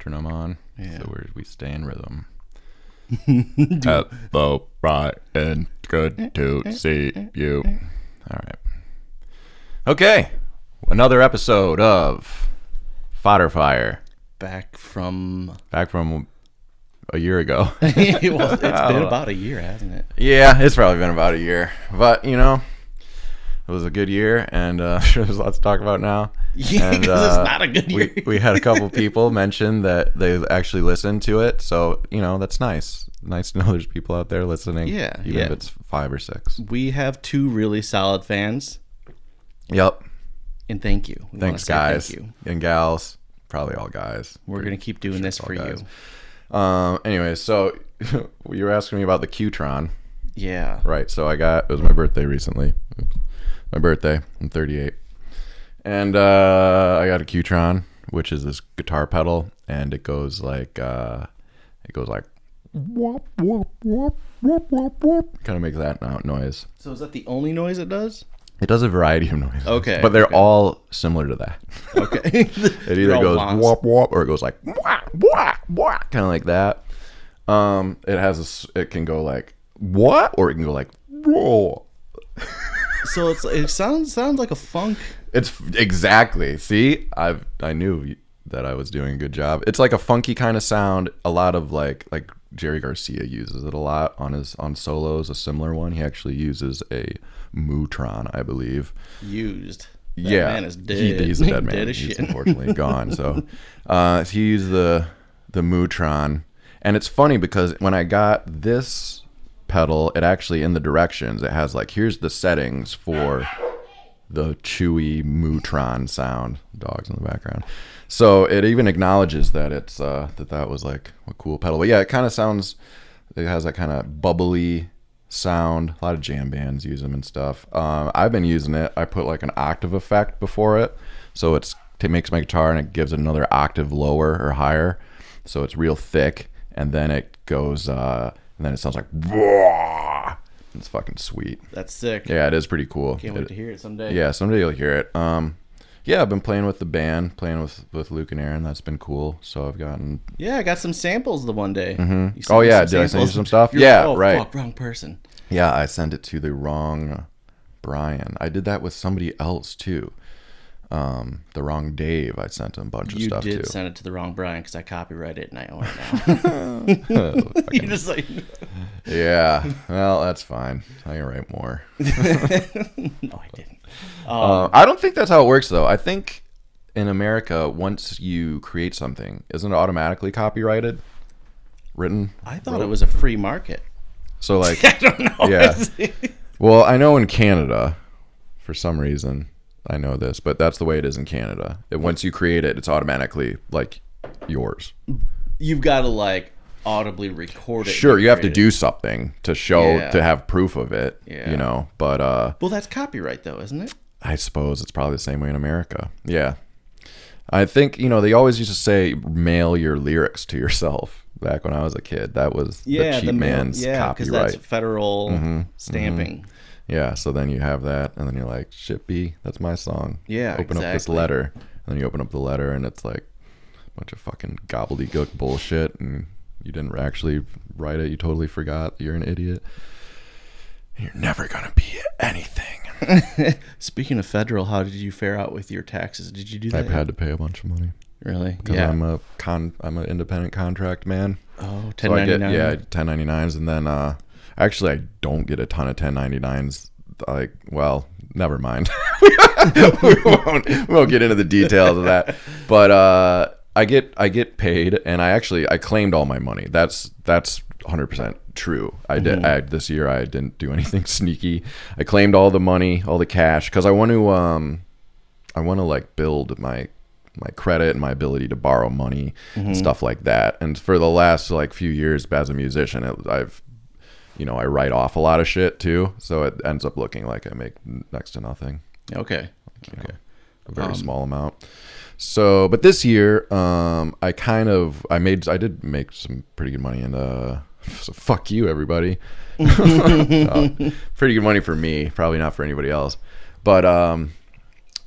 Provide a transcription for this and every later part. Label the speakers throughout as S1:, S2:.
S1: metronome on, so we stay in rhythm.
S2: Hello, Brian. Good to see you.
S1: All right. Okay. Another episode of Fodder Fire.
S3: Back from
S1: a year ago.
S3: well, it's been about a year, hasn't it?
S1: Yeah, it's probably been about a year. But, it was a good year, and I'm sure there's lots to talk about now.
S3: Yeah, because it's not a good year.
S1: We had a couple people mention that they actually listened to it, so, that's nice. Nice to know there's people out there listening, even if it's 5 or 6.
S3: We have 2 really solid fans.
S1: Yep.
S3: And thank you.
S1: Thanks, guys. Thank you. And gals. Probably all guys.
S3: We're going to keep doing this for you.
S1: Anyway, so you were asking me about the Qtron.
S3: Yeah.
S1: Right. So it was my birthday recently. My birthday. I'm 38. And I got a Qtron, which is this guitar pedal, and it goes like whoop, whoop, whoop, whoop, whoop, whoop. Kind of makes that noise.
S3: So is that the only noise it does?
S1: It does a variety of noises.
S3: Okay.
S1: But they're all similar to that.
S3: Okay.
S1: It either goes whoop, whoop, or it goes like wah, wah, wah, kind of like that. It can go like what, or it can go like roll.
S3: So it sounds like a funk.
S1: It's exactly. See, I knew that I was doing a good job. It's like a funky kind of sound. A lot of like Jerry Garcia uses it a lot on solos. A similar one. He actually uses a Mootron, I believe.
S3: That man is dead.
S1: He's a dead man.
S3: Dead as
S1: He's
S3: shit.
S1: Unfortunately gone. So he used the Mootron, and it's funny because when I got this pedal, it actually in the directions it has like, here's the settings for the chewy Mootron sound. Dogs in the background. So it even acknowledges that it's that was like a cool pedal. But yeah, it kind of sounds. It has that kind of bubbly sound. A lot of jam bands use them and stuff. I've been using it. I put like an octave effect before it, so it makes my guitar and it gives it another octave lower or higher, so it's real thick, and then it goes and then it sounds like wah. It's fucking sweet.
S3: That's sick.
S1: Yeah, it is pretty cool.
S3: Can't wait to hear it someday.
S1: Yeah, someday you'll hear it. Yeah, I've been playing with the band, playing with Luke and Aaron. That's been cool. So I've gotten...
S3: Yeah, I got some samples the one day.
S1: Mm-hmm. Oh, yeah. Did I send you some stuff? Right.
S3: Fuck, wrong person.
S1: Yeah, I sent it to the wrong Brian. I did that with somebody else, too. The wrong Dave. I sent him a bunch of stuff, too.
S3: You did send it to the wrong Brian because I copyrighted it and I own it now. You just like...
S1: Yeah. Well, that's fine. I can write more.
S3: No, I didn't.
S1: I don't think that's how it works, though. I think in America, once you create something, isn't it automatically copyrighted?
S3: I thought it was a free market.
S1: So, like...
S3: I don't know.
S1: Yeah. Well, I know in Canada, for some reason, I know this, but that's the way it is in Canada. Once you create it, it's automatically, like, yours.
S3: You've got to, like, audibly record it.
S1: Sure, you have to do something to show, to have proof of it, but...
S3: Well, that's copyright, though, isn't it?
S1: I suppose it's probably the same way in America. Yeah. I think, they always used to say, mail your lyrics to yourself. Back when I was a kid, that was the cheap man's copyright.
S3: Because that's federal stamping.
S1: Mm-hmm. Yeah, so then you have that, and then you're like, shit, B, that's my song.
S3: Yeah,
S1: Open up this letter. And then you open up the letter, and it's like a bunch of fucking gobbledygook bullshit, and you didn't actually write it. You totally forgot. You're an idiot. You're never going to be anything.
S3: Speaking of federal, how did you fare out with your taxes? Did you do that?
S1: I've had to pay a bunch of money.
S3: Really?
S1: Because I'm an independent contract man.
S3: Oh, 1099.
S1: So I get 1099s, and then actually I don't get a ton of 1099s. Like, well, never mind. we won't get into the details of that. But I get paid, and I claimed all my money. That's 100% true. I did. This year I didn't do anything sneaky. I claimed all the money, all the cash, because I want to like build my credit and my ability to borrow money and stuff like that. And for the last like few years as a musician, I write off a lot of shit too. So it ends up looking like I make next to nothing.
S3: Okay.
S1: A very small amount. So, but this year, I did make some pretty good money, and so fuck you, everybody. Pretty good money for me, probably not for anybody else. But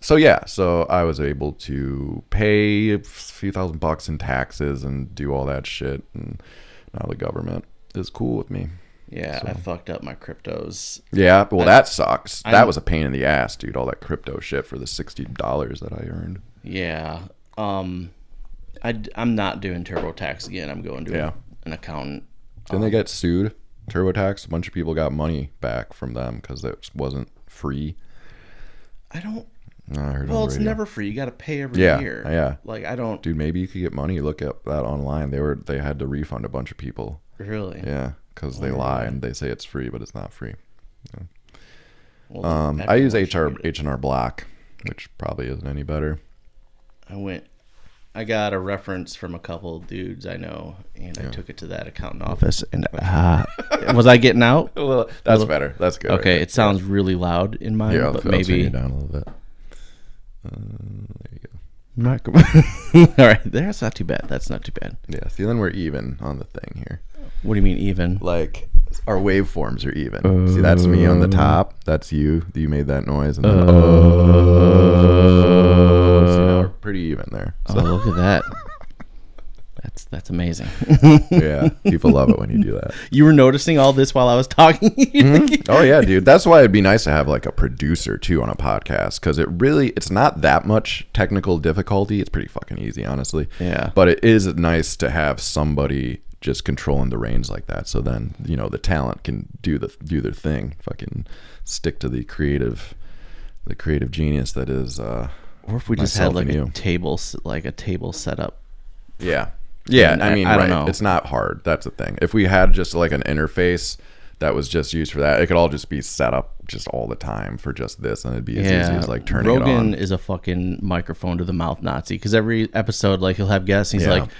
S1: So yeah, so I was able to pay a few $1,000 in taxes and do all that shit, and now the government is cool with me.
S3: Yeah,
S1: So.
S3: I fucked up my cryptos.
S1: Yeah, well, that sucks. That was a pain in the ass, dude. All that crypto shit for the $60 that I earned.
S3: Yeah. I'm not doing TurboTax again. I'm going to an accountant.
S1: Didn't they get sued? TurboTax? A bunch of people got money back from them because it wasn't free.
S3: I don't.
S1: I heard
S3: Well,
S1: on the
S3: it's
S1: radio.
S3: never free. You got to pay every
S1: Yeah,
S3: year.
S1: yeah.
S3: Like, I don't.
S1: Dude, maybe you could get money. Look up that online. They had to refund a bunch of people.
S3: Really?
S1: Yeah, because they lie and they say it's free, but it's not free. Yeah.
S3: Well,
S1: I use H&R Block, which probably isn't any better.
S3: I got a reference from a couple of dudes I know, and I took it to that accountant office. And was I getting out?
S1: Well, that's better. That's good.
S3: Okay,
S1: right
S3: it sounds really loud in mine,
S1: yeah,
S3: but
S1: I'll turn
S3: maybe
S1: it down a little bit. There you go.
S3: All right, that's not too bad. That's not too bad.
S1: Yeah, see, then we're even on the thing here.
S3: What do you mean even?
S1: Like, our waveforms are even. See, that's me on the top. That's you. You made that noise. And then, see, now we're pretty even there.
S3: Oh, look at that. That's amazing.
S1: Yeah, people love it when you do that.
S3: You were noticing all this while I was talking?
S1: Mm-hmm. Oh, yeah, dude. That's why it'd be nice to have, like, a producer, too, on a podcast. Because it's not that much technical difficulty. It's pretty fucking easy, honestly.
S3: Yeah.
S1: But it is nice to have somebody just controlling the reins like that. So then, the talent can do their thing. Fucking stick to the creative genius that is
S3: Or if we just had like a table set up.
S1: Yeah. Yeah, I mean,
S3: I don't
S1: right.
S3: know.
S1: It's not hard. That's the thing. If we had just like an interface that was just used for that, it could all just be set up just all the time for just this, and it'd be as easy as like turning
S3: Rogan
S1: it on.
S3: is a fucking microphone to the mouth Nazi, because every episode, like, he'll have guests, and he's like,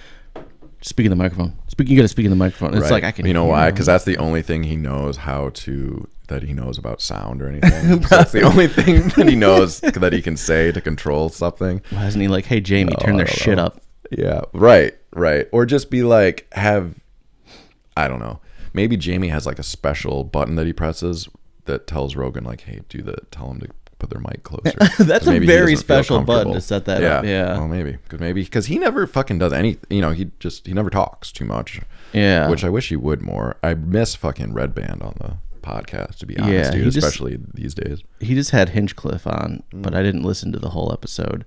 S3: speak in the microphone. You gotta speak in the microphone. It's like, I can.
S1: You know why? Because that's the only thing he knows that he knows about sound or anything. So that's the only thing that he knows that he can say to control something.
S3: Why hasn't he like, hey Jamie, turn their shit up?
S1: Yeah, right. Or just be like, I don't know. Maybe Jamie has like a special button that he presses that tells Rogan like, hey, tell him to put their mic closer.
S3: That's a very special button to set that up. Yeah.
S1: Well, because he never fucking does anything. He never talks too much.
S3: Yeah.
S1: Which I wish he would more. I miss fucking Red Band on the podcast, to be honest, dude, especially these days.
S3: He just had Hinchcliffe on, but I didn't listen to the whole episode.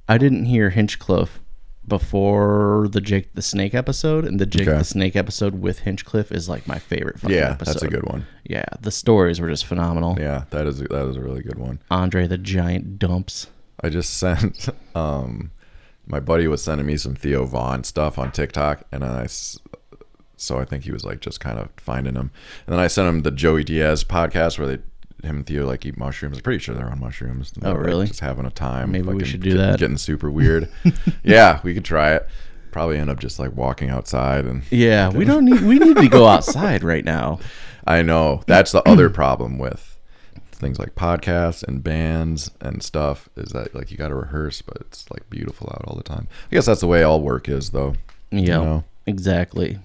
S3: I didn't hear Hinchcliffe before the Jake the Snake episode, and the Jake the Snake episode with Hinchcliffe is like my favorite fucking episode.
S1: That's a good one.
S3: Yeah, the stories were just phenomenal.
S1: Yeah, that is a really good one.
S3: Andre the Giant dumps.
S1: I just sent my buddy was sending me some Theo Vaughn stuff on TikTok, and so I think he was like just kind of finding them, and then I sent him the Joey Diaz podcast where him and Theo like eat mushrooms. I'm pretty sure they're on mushrooms.
S3: Oh, really?
S1: Like, just having a time.
S3: Maybe we should do that.
S1: Getting super weird. Yeah, we could try it. Probably end up just like walking outside and.
S3: Yeah, we need to go outside right now.
S1: I know. That's the other problem with things like podcasts and bands and stuff, is that like you got to rehearse, but it's like beautiful out all the time. I guess that's the way all work is, though.
S3: Yeah, exactly.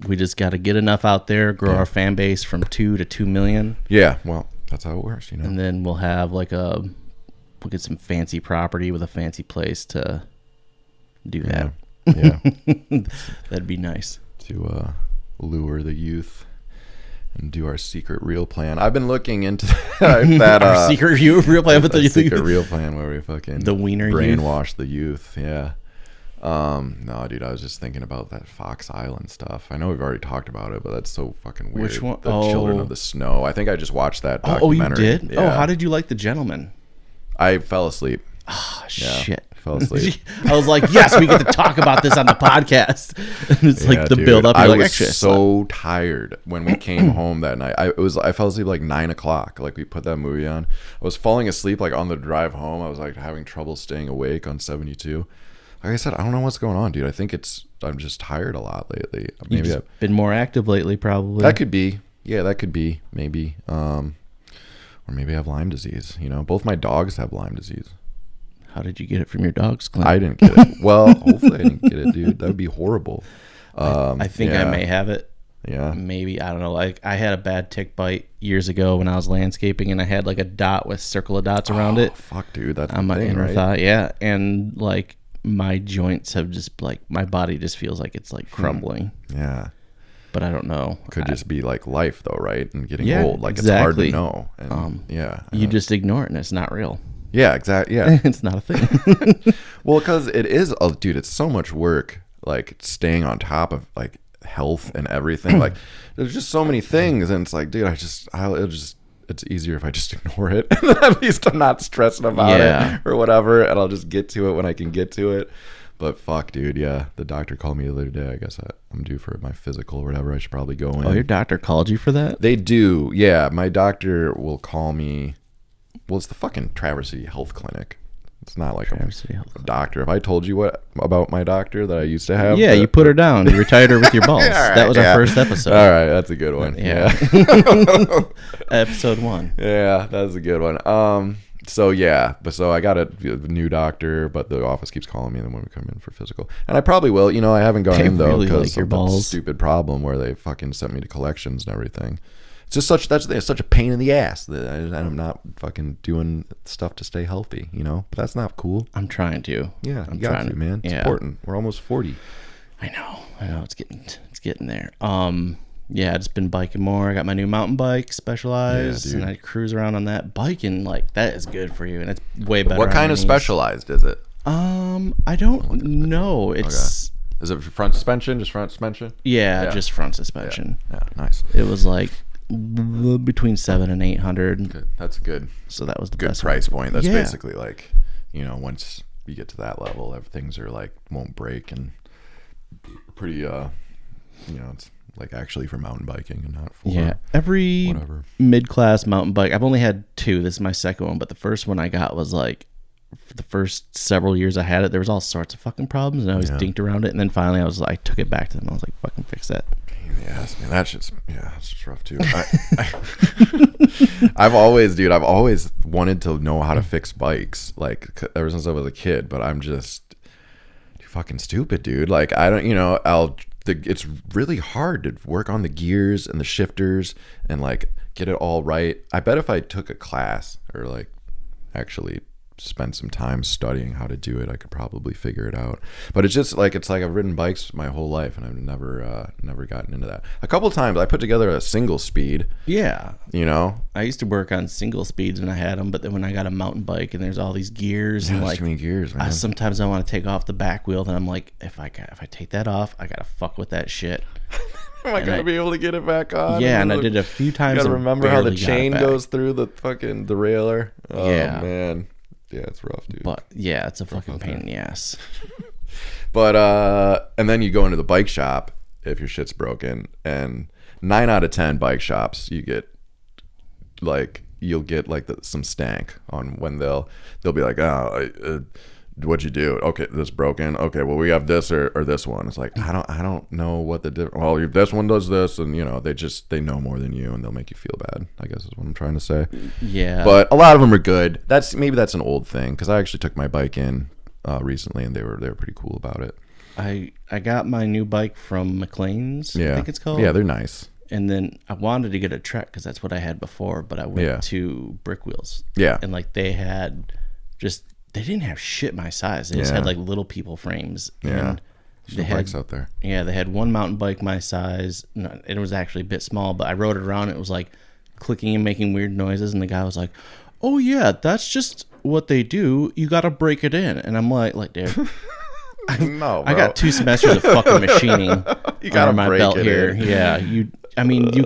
S3: We just got to get enough out there, grow our fan base from 2 to 2 million.
S1: Yeah, well, that's how it works,
S3: And then we'll have like we'll get some fancy property with a fancy place to do that.
S1: Yeah.
S3: That'd be nice.
S1: To lure the youth and do our secret real plan. I've been looking into that
S3: our secret real plan with the
S1: secret real plan where we fucking
S3: the wiener
S1: brainwash the youth. Yeah. No, dude, I was just thinking about that Fox Island stuff. I know we've already talked about it, but that's so fucking weird.
S3: Which one?
S1: The Children of the Snow. I think I just watched that documentary.
S3: Oh, you did? Yeah. Oh, how did you like The Gentleman?
S1: I fell asleep.
S3: Oh, shit.
S1: Fell asleep.
S3: I was like, yes, we get to talk about this on the podcast. And it's like the build up.
S1: I was so tired when we came home that night. I fell asleep like 9:00. Like we put that movie on. I was falling asleep like on the drive home. I was like having trouble staying awake on 72. Like I said, I don't know what's going on, dude. I think I'm just tired a lot lately. Maybe
S3: I've been more active lately, probably.
S1: That could be. Yeah, that could be. Maybe. Or maybe I have Lyme disease. Both my dogs have Lyme disease.
S3: How did you get it from your dogs, Clint?
S1: I didn't get it. Well, hopefully I didn't get it, dude. That would be horrible.
S3: I think I may have it.
S1: Yeah.
S3: Maybe, I don't know. Like I had a bad tick bite years ago when I was landscaping, and I had like a dot with circle of dots around it.
S1: Fuck, dude, that's
S3: on
S1: the
S3: my
S1: thing,
S3: inner
S1: right?
S3: thigh. Yeah, and like my joints have just like my body just feels like it's like crumbling.
S1: Yeah.
S3: But I don't know.
S1: Could just be like life though, right? And getting
S3: Yeah,
S1: old. Like
S3: exactly.
S1: it's hard to know. And yeah.
S3: You just ignore it, and it's not real.
S1: Yeah, exactly. Yeah.
S3: It's not a thing.
S1: Well, because it is, dude, it's so much work, like staying on top of like health and everything. Like there's just so many things. And it's like, dude, it's easier if I just ignore it. At least I'm not stressing about it or whatever. And I'll just get to it when I can get to it. But fuck, dude, yeah. The doctor called me the other day. I guess I'm due for my physical or whatever. I should probably go in.
S3: Oh, your doctor called you for that?
S1: They do, yeah. My doctor will call me. Well, it's the fucking Traverse City Health Clinic. It's not like a doctor. If I told you what about my doctor that I used to have.
S3: Yeah, you put her down. You retired her with your balls.
S1: Right,
S3: that was our first episode.
S1: All right, that's a good one. Yeah.
S3: Episode 1.
S1: Yeah, that's a good one. So yeah, so I got a new doctor, but the office keeps calling me when we come in for physical, and I probably will. You know, I haven't gone in though
S3: really
S1: because
S3: like your
S1: of that
S3: balls.
S1: stupid problem where they fucking sent me to collections and everything. It's just it's such a pain in the ass that I'm not fucking doing stuff to stay healthy. You know, but that's not cool.
S3: I'm trying to.
S1: Yeah, you got to, man. It's important. We're almost 40.
S3: I know. It's getting there. Yeah, I've just been biking more. I got my new mountain bike, Specialized, and I cruise around on that. Biking, like, that is good for you, and it's way better.
S1: What kind of Specialized is it?
S3: I don't know. It's
S1: Is it front suspension? Just front suspension?
S3: Yeah, just front suspension.
S1: Yeah, nice.
S3: It was like between 700 and 800.
S1: Good. That's a good.
S3: So that was the
S1: good
S3: best
S1: price point. That's
S3: Yeah.
S1: basically like, you know, once you get to that level, things are like won't break and pretty. You know, it's like actually for mountain biking and not for
S3: every
S1: whatever.
S3: mid-class mountain bike. I've only had 2. This is my second one, but the first one I got was like, for the first several years I had it, there was all sorts of fucking problems, and I always dinked around it. And then finally, I took it back to them. I was like, "Fucking fix that."
S1: Yes, man, that's just rough too. I've always wanted to know how to fix bikes, like ever since I was a kid. But I'm just too fucking stupid, dude. Like I don't, you know, it's really hard to work on the gears and the shifters and like get it all right. I bet if I took a class or like actually spent some time studying how to do it, I could probably figure it out. But it's like I've ridden bikes my whole life and I've never gotten into that. A couple times I put together a single speed.
S3: Yeah,
S1: you know,
S3: I used to work on single speeds when I had them, but then when I got a mountain bike and there's all these gears and like
S1: too many gears, man.
S3: Sometimes I want to take off the back wheel, and I'm like, if I take that off, I gotta fuck with that shit.
S1: Am I gonna be able to get it back on?
S3: Yeah, and I did a few times.
S1: You gotta remember how the chain goes through the fucking derailleur. Oh
S3: yeah,
S1: man. Yeah, it's rough, dude.
S3: But yeah, it's a fucking pain in the ass.
S1: But and then you go into the bike shop if your shit's broken, and 9 out of 10 bike shops you'll get like some stank on when they'll be like, what'd you do? Okay, this broken. Okay, well we have this or this one. It's like I don't know what the difference. Well, if this one does this, and you know they know more than you, and they'll make you feel bad, I guess is what I'm trying to say.
S3: Yeah,
S1: but a lot of them are good. That's an old thing, because I actually took my bike in recently, and they were pretty cool about it.
S3: I got my new bike from McLean's. I think it's called.
S1: Yeah, they're nice.
S3: And then I wanted to get a Trek because that's what I had before, but I went to Brick Wheels.
S1: Yeah, and
S3: like they didn't have shit my size. They just had like little people frames.
S1: Yeah.
S3: And
S1: they had bikes out there.
S3: Yeah, they had one mountain bike my size. No, it was actually a bit small, but I rode it around. It was like clicking and making weird noises. And the guy was like, "Oh yeah, that's just what they do. You got to break it in." And I'm like, dude,
S1: no, bro.
S3: I got 2 semesters of fucking machining under my belt here.
S1: In.
S3: Yeah, you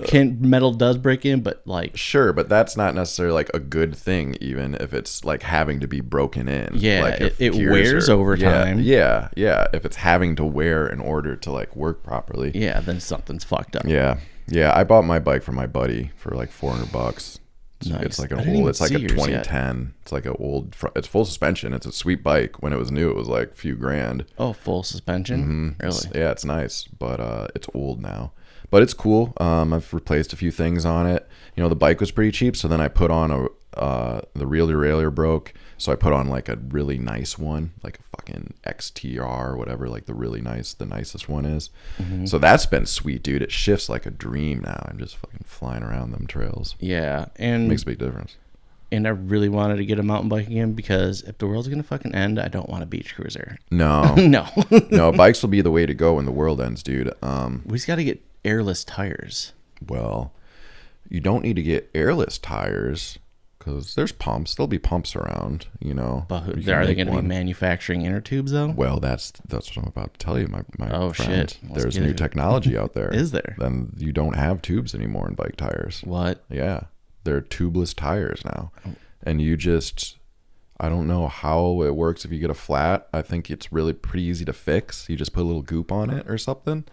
S3: can, metal does break in, but like...
S1: Sure, but that's not necessarily like a good thing, even if it's like having to be broken in.
S3: Yeah,
S1: like
S3: it wears over time.
S1: Yeah. If it's having to wear in order to like work properly.
S3: Yeah, then something's fucked up.
S1: Yeah. I bought my bike from my buddy for like $400.
S3: Nice.
S1: It's like a 2010. Yet. It's like an old. It's full suspension. It's a sweet bike. When it was new, it was like a few grand.
S3: Oh, full suspension.
S1: Mm-hmm.
S3: Really?
S1: It's nice, but it's old now. But it's cool. I've replaced a few things on it. You know, the bike was pretty cheap, so then I put on the reel derailleur broke, so I put on like a really nice one, like a fucking XTR or whatever, like the nicest one is. So that's been sweet, dude. It shifts like a dream now. I'm just fucking flying around them trails.
S3: Yeah, and
S1: Makes a big difference.
S3: And I really wanted to get a mountain bike again because if the world's gonna fucking end, I don't want a beach cruiser.
S1: No,
S3: No.
S1: no, bikes will be the way to go when the world ends, dude.
S3: We just got to get airless tires.
S1: Well, you don't need to get airless tires because there's pumps. There'll be pumps around, you know.
S3: But
S1: You can
S3: are they
S1: make
S3: going to be
S1: one.
S3: manufacturing inner tubes though?
S1: Well, that's what I'm about to tell you, my
S3: Oh,
S1: friend.
S3: shit. Let's
S1: There's
S3: get
S1: new
S3: it.
S1: technology out there.
S3: Is there?
S1: Then you don't have tubes anymore in bike tires.
S3: What?
S1: Yeah, they're tubeless tires now, and you just. I don't know how it works if you get a flat. I think it's really pretty easy to fix. You just put a little goop on it or something.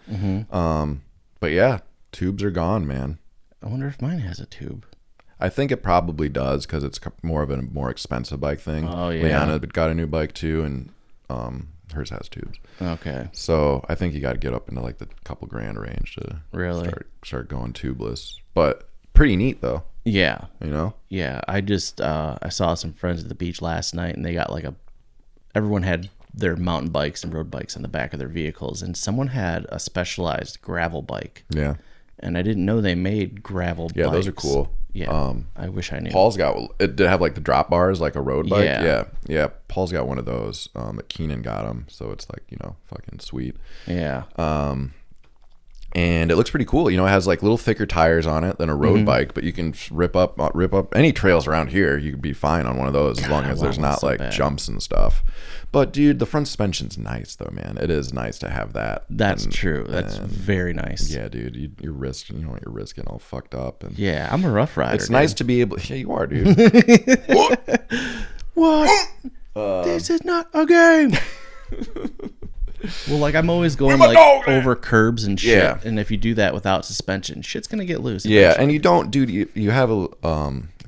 S1: But yeah, tubes are gone, man.
S3: I wonder if mine has a tube.
S1: I think it probably does because it's more of a more expensive bike thing.
S3: Oh, yeah.
S1: Leanna got a new bike too, and hers has tubes.
S3: Okay.
S1: So I think you got to get up into like the couple grand range to
S3: Really?
S1: start going tubeless. But pretty neat though,
S3: Yeah.
S1: you know?
S3: Yeah. I just I saw some friends at the beach last night, and they got like everyone had their mountain bikes and road bikes on the back of their vehicles, and someone had a specialized gravel bike.
S1: Yeah.
S3: And I didn't know they made gravel bikes.
S1: Yeah, those are cool.
S3: Yeah. I wish I knew.
S1: Paul's got it. Did have like the drop bars like a road bike.
S3: Yeah.
S1: Yeah. Paul's got one of those. But Keenan got them, so it's like, you know, fucking sweet.
S3: Yeah.
S1: And it looks pretty cool. You know, it has like little thicker tires on it than a road bike, but you can rip up any trails around here. You could be fine on one of those as long as there's not
S3: so
S1: like
S3: bad.
S1: jumps and stuff. But dude, the front suspension's nice though, man. It is nice to have that.
S3: That's
S1: And-
S3: true. That's very nice.
S1: Yeah, dude, your wrist, you don't want your wrist getting all fucked up. And
S3: Yeah, I'm a rough rider.
S1: it's
S3: dude.
S1: nice to be able. Yeah, you are, dude.
S3: What? This is not a game. Well, like I'm always going like over curbs and shit,
S1: Yeah.
S3: and if you do that without suspension, shit's gonna get loose.
S1: Yeah,
S3: eventually.
S1: and you don't, dude. You have a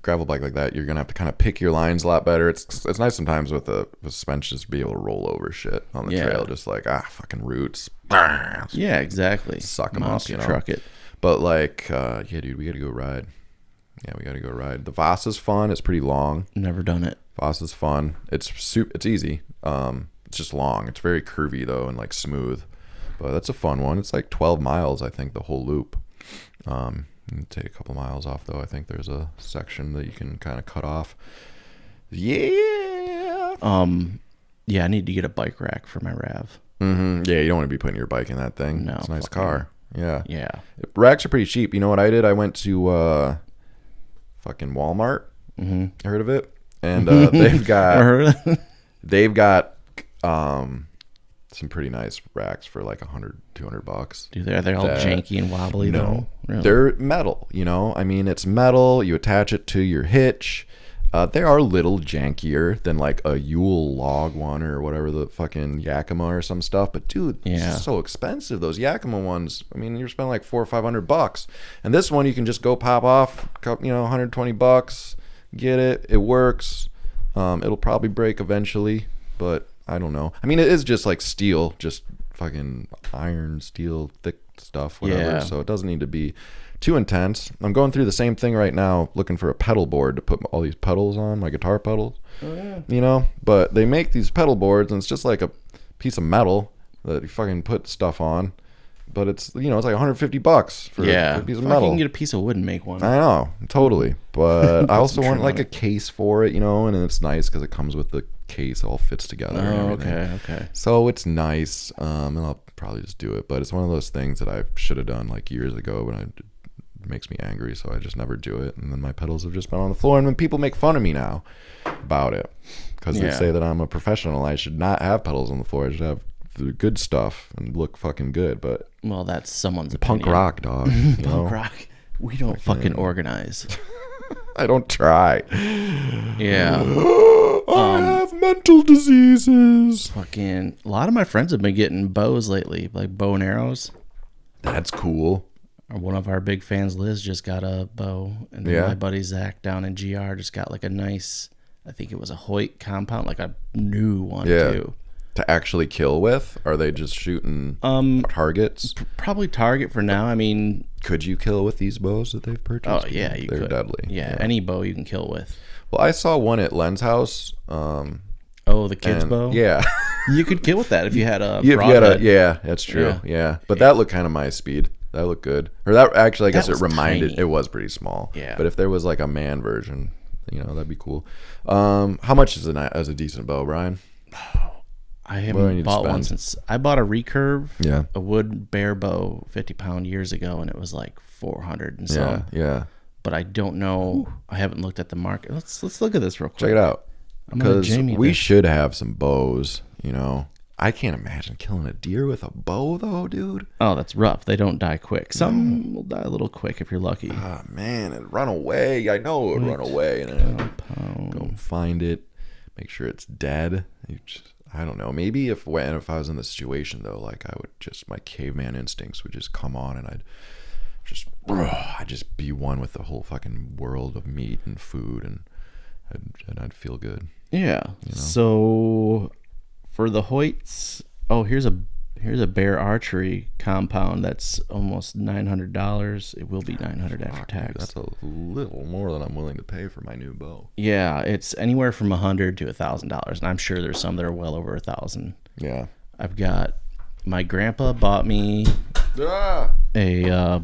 S1: gravel bike like that, you're gonna have to kind of pick your lines a lot better. It's nice sometimes with suspension just to be able to roll over shit on the
S3: Yeah.
S1: trail, just like fucking roots.
S3: Yeah, exactly.
S1: Suck 'em up,
S3: Monster
S1: you know?
S3: truck it.
S1: But like, yeah, dude, we gotta go ride. Yeah, we gotta go ride. The Voss is fun. It's pretty long.
S3: Never done it.
S1: Voss is fun. It's easy. It's just long. It's very curvy though and like smooth. But that's a fun one. It's like 12 miles, I think, the whole loop. You can take a couple miles off though. I think there's a section that you can kind of cut off. Yeah.
S3: Yeah, I need to get a bike rack for my Rav.
S1: Yeah, you don't want to be putting your bike in that thing.
S3: No,
S1: It's a nice
S3: fucking-
S1: car. Yeah.
S3: Yeah.
S1: Racks are pretty cheap. You know what I did? I went to fucking Walmart. Heard of it? And they've got some pretty nice racks for like $100-$200.
S3: Dude, they're all janky and wobbly though. Really?
S1: They're metal, you know? I mean, it's metal. You attach it to your hitch. They are a little jankier than like a Yule log one or whatever, the fucking Yakima or some stuff. But dude, it's
S3: Yeah.
S1: just so expensive. Those Yakima ones, I mean, you're spending like $400 or $500. And this one, you can just go pop off, you know, $120, get it. It works. It'll probably break eventually, but I don't know. I mean, it is just like steel, just fucking iron, steel, thick stuff, whatever.
S3: Yeah.
S1: So it doesn't need to be too intense. I'm going through the same thing right now, looking for a pedal board to put all these pedals on, my guitar pedals. You know, but they make these pedal boards, and it's just like a piece of metal that you fucking put stuff on. But it's, you know, it's like $150 for a piece of
S3: Fuck,
S1: metal.
S3: You can get a piece of wood and make one.
S1: I know, totally. But I also
S3: some
S1: want
S3: trim
S1: like
S3: on
S1: a case for it, you know, and it's nice because it comes with the case, it all fits together. and
S3: Oh,
S1: everything.
S3: okay.
S1: So it's nice, and I'll probably just do it. But it's one of those things that I should have done like years ago, but it makes me angry, so I just never do it. And then my pedals have just been on the floor, and when people make fun of me now about it, because they
S3: Yeah.
S1: say that I'm a professional, I should not have pedals on the floor. I should have the good stuff and look fucking good. But
S3: Well, that's someone's
S1: punk
S3: opinion.
S1: rock, dog. You know?
S3: Punk rock. We don't fucking organize.
S1: I don't try.
S3: Yeah.
S1: I have mental diseases.
S3: Fucking a lot of my friends have been getting bows lately, like bow and arrows.
S1: That's cool.
S3: Or one of our big fans, Liz, just got a bow, and then
S1: Yeah.
S3: my buddy Zach down in GR just got like a nice, I think it was a Hoyt compound, like a new one
S1: Yeah.
S3: too.
S1: To actually kill with? Are they just shooting targets?
S3: Probably target for now. I mean,
S1: Could you kill with these bows that they've purchased?
S3: oh yeah,
S1: They're
S3: could.
S1: deadly.
S3: Yeah, any bow you can kill with.
S1: Well, I saw one at Len's house.
S3: Oh, the kids'
S1: and-
S3: bow.
S1: Yeah.
S3: You could kill with that if you had a.
S1: If you had
S3: broadhead.
S1: yeah, that's true. Yeah. But that looked kind of my speed. That looked good. Or that actually, I guess
S3: That
S1: it
S3: was
S1: reminded,
S3: tiny.
S1: it was pretty small.
S3: Yeah.
S1: But if there was like a man version, that'd be cool. How much is a decent bow, Brian?
S3: I
S1: What do I need
S3: haven't
S1: to
S3: bought one
S1: spend?
S3: since I bought a recurve,
S1: Yeah.
S3: a wood bear bow, 50-pound years ago, and it was like 400 and
S1: Yeah.
S3: some.
S1: Yeah.
S3: But I don't know. I haven't looked at the market. Let's look at this real quick.
S1: Check it out.
S3: I'm gonna
S1: Because
S3: Jamie
S1: we
S3: this.
S1: should have some bows, I can't imagine killing a deer with a bow, though, dude.
S3: Oh, that's rough. They don't die quick. Some will die a little quick if you're lucky.
S1: Ah, man, it'd run away. I know it would run away. And then go find it, make sure it's dead. I don't know. Maybe if I was in the situation, though, like my caveman instincts would just come on and I'd just be one with the whole fucking world of meat and food and I'd feel good.
S3: Yeah. So for the Hoyts, here's a bear archery compound that's almost $900. It will be $900 after tax.
S1: That's a little more than I'm willing to pay for my new bow.
S3: Yeah, it's anywhere from $100 to $1,000, and I'm sure there's some that are well over $1,000.
S1: Yeah.
S3: I've got my grandpa bought me a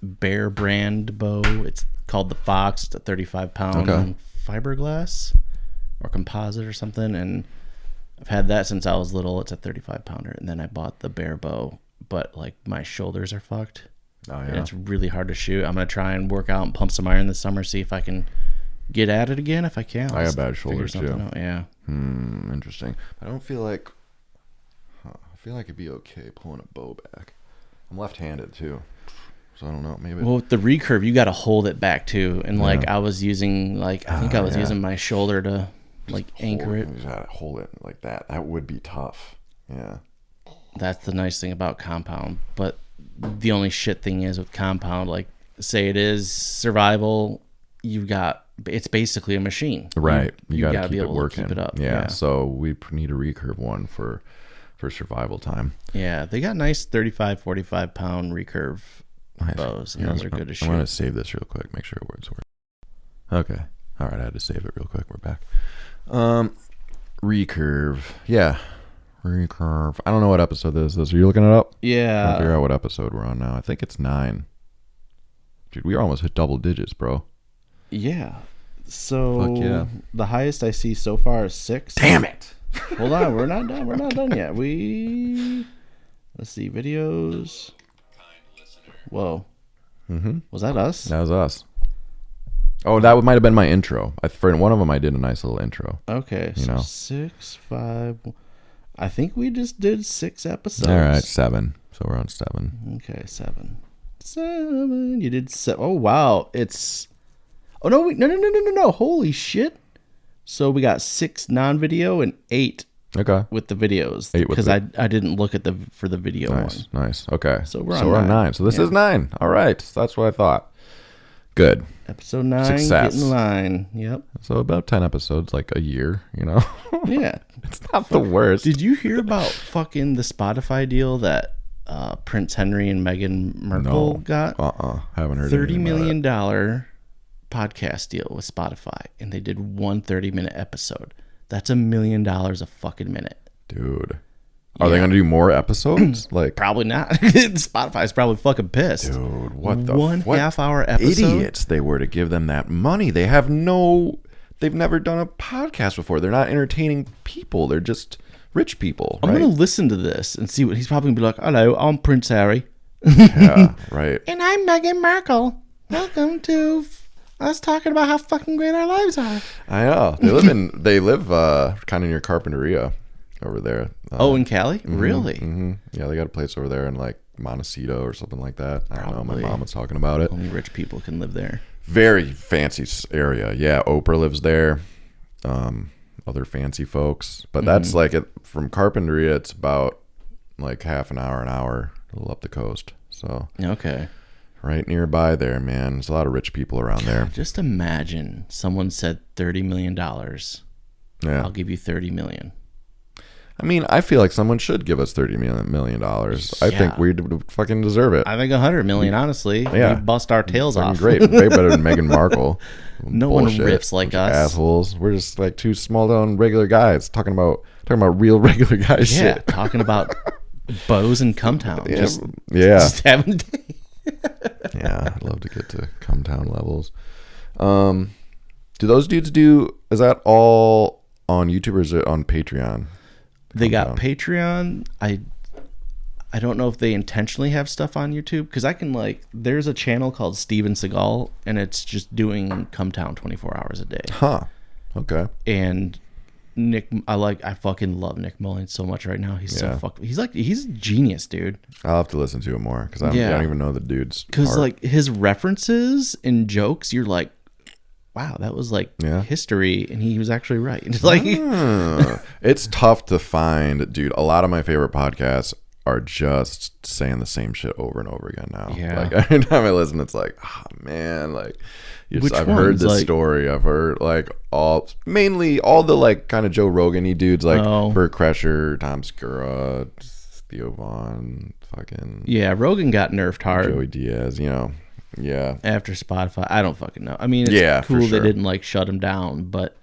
S3: bear brand bow. It's called the Fox. It's a 35-pound fiberglass or composite or something, and I've had that since I was little. It's a 35-pounder, and then I bought the bear bow, but like my shoulders are fucked.
S1: Oh, yeah.
S3: And it's really hard to shoot. I'm gonna try and work out and pump some iron this summer, see if I can get at it again. If I can,
S1: I have bad shoulders too.
S3: Out. Yeah.
S1: Interesting. I don't feel like. I feel like it'd be okay pulling a bow back. I'm left-handed too, so I don't know. Maybe.
S3: Well, with the recurve, you got to hold it back too, and like I was using I think I was using my shoulder to anchor it.
S1: You just gotta hold it like that. That would be tough. Yeah.
S3: That's the nice thing about compound, but the only shit thing is with compound, like say it is survival, it's basically a machine.
S1: Right. You
S3: gotta
S1: gotta
S3: be
S1: keep it
S3: able to
S1: working.
S3: keep it up.
S1: Yeah. So we need a recurve one for survival time.
S3: Yeah, they got nice 35, 45-pound recurve bows, and those are good to shoot.
S1: I'm gonna save this real quick. Make sure it works. Okay. All right. I had to save it real quick. We're back. Recurve. Yeah. Recurve. I don't know what episode this is. Are you looking it up?
S3: Yeah.
S1: Trying to figure out what episode we're on now. I think it's 9. Dude, we almost hit double digits, bro.
S3: Yeah. So
S1: Fuck yeah.
S3: the highest I see so far is 6.
S1: Damn it.
S3: Hold on, we're not done. We're not done yet. Let's see, videos. Whoa. Was that us?
S1: That was us. Oh, that might have been my intro. For one of them, I did a nice little intro.
S3: Okay, so 6, 5. I think we just did 6 episodes.
S1: All right, 7. So we're on 7.
S3: Okay, 7. 7. You did 7. Oh wow, it's. Oh no! Wait, no! Holy shit! So we got 6 non-video and 8
S1: Okay.
S3: with the videos
S1: 8 with
S3: because I didn't look at for the video
S1: Nice,
S3: one.
S1: nice. Okay.
S3: So we're
S1: on
S3: on
S1: 9. So this
S3: Yeah.
S1: is 9. All right. So that's what I thought. Good.
S3: Episode 9,
S1: Success.
S3: get in line. Yep.
S1: So about 10 episodes, like a year,
S3: Yeah.
S1: It's not the worst.
S3: Did you hear about fucking the Spotify deal that Prince Henry and Meghan Markle got?
S1: Haven't heard
S3: $30
S1: anything about it.
S3: million podcast deal with Spotify, and they did one 30-minute episode. That's $1 million a fucking minute.
S1: Dude. Are they going to do more episodes? Like,
S3: Probably not. Spotify's probably fucking pissed.
S1: dude, what the
S3: One
S1: what
S3: half-hour episode.
S1: idiots they were to give them that money. They've never done a podcast before. They're not entertaining people. They're just rich people,
S3: I'm
S1: right?
S3: gonna listen to this and see what he's probably gonna be like. Hello, I'm Prince Harry.
S1: Yeah, right.
S3: And I'm Meghan Markle. Welcome to us talking about how fucking great our lives are.
S1: I know. They live kind of near Carpinteria over there.
S3: In Cali? Really?
S1: Yeah, they got a place over there in like Montecito or something like that. I don't know. My
S3: Probably.
S1: mom was talking about it.
S3: Only rich people can live there.
S1: Very fancy area. Yeah, Oprah lives there. Other fancy folks. But that's like from Carpinteria, it's about like half an hour, a little up the coast. So
S3: Okay.
S1: right nearby there, man. There's a lot of rich people around there.
S3: Just imagine someone said $30 million.
S1: Yeah.
S3: I'll give you $30 million.
S1: I mean, I feel like someone should give us $30 million. I think we fucking deserve it.
S3: I think 100 million. Honestly,
S1: Yeah.
S3: we bust our tails off.
S1: Great, way better than Meghan Markle.
S3: No
S1: Bullshit.
S3: one riffs like us.
S1: Assholes. We're just like two small down regular guys talking about real regular guys.
S3: Yeah,
S1: shit.
S3: talking about bows and Cum Town.
S1: Yeah,
S3: Just having a day.
S1: yeah. I'd love to get to Cum Town levels. Do those dudes do? Is that all on YouTube or is it on Patreon?
S3: They got Patreon. I don't know if they intentionally have stuff on YouTube because I can there's a channel called Steven Seagal and it's just doing Cum Town 24 hours a day.
S1: Huh. Okay.
S3: And Nick, I fucking love Nick Mullins so much right now. He's he's a genius, dude.
S1: I'll have to listen to it more because I don't even know the dude's.
S3: Because his references and jokes, you're like, wow, that was history, and he was actually right. It's
S1: it's tough to find, dude. A lot of my favorite podcasts are just saying the same shit over and over again now.
S3: Yeah.
S1: Like every time I listen, it's like, oh man, like I've heard this story. I've heard mainly all the kind of Joe Rogan-y dudes like Bert Kreischer, Tom Segura, Theo Vaughn, fucking
S3: Rogan got nerfed hard.
S1: Joey Diaz, yeah.
S3: After Spotify, I don't fucking know. I mean, it's cool they didn't shut him down, but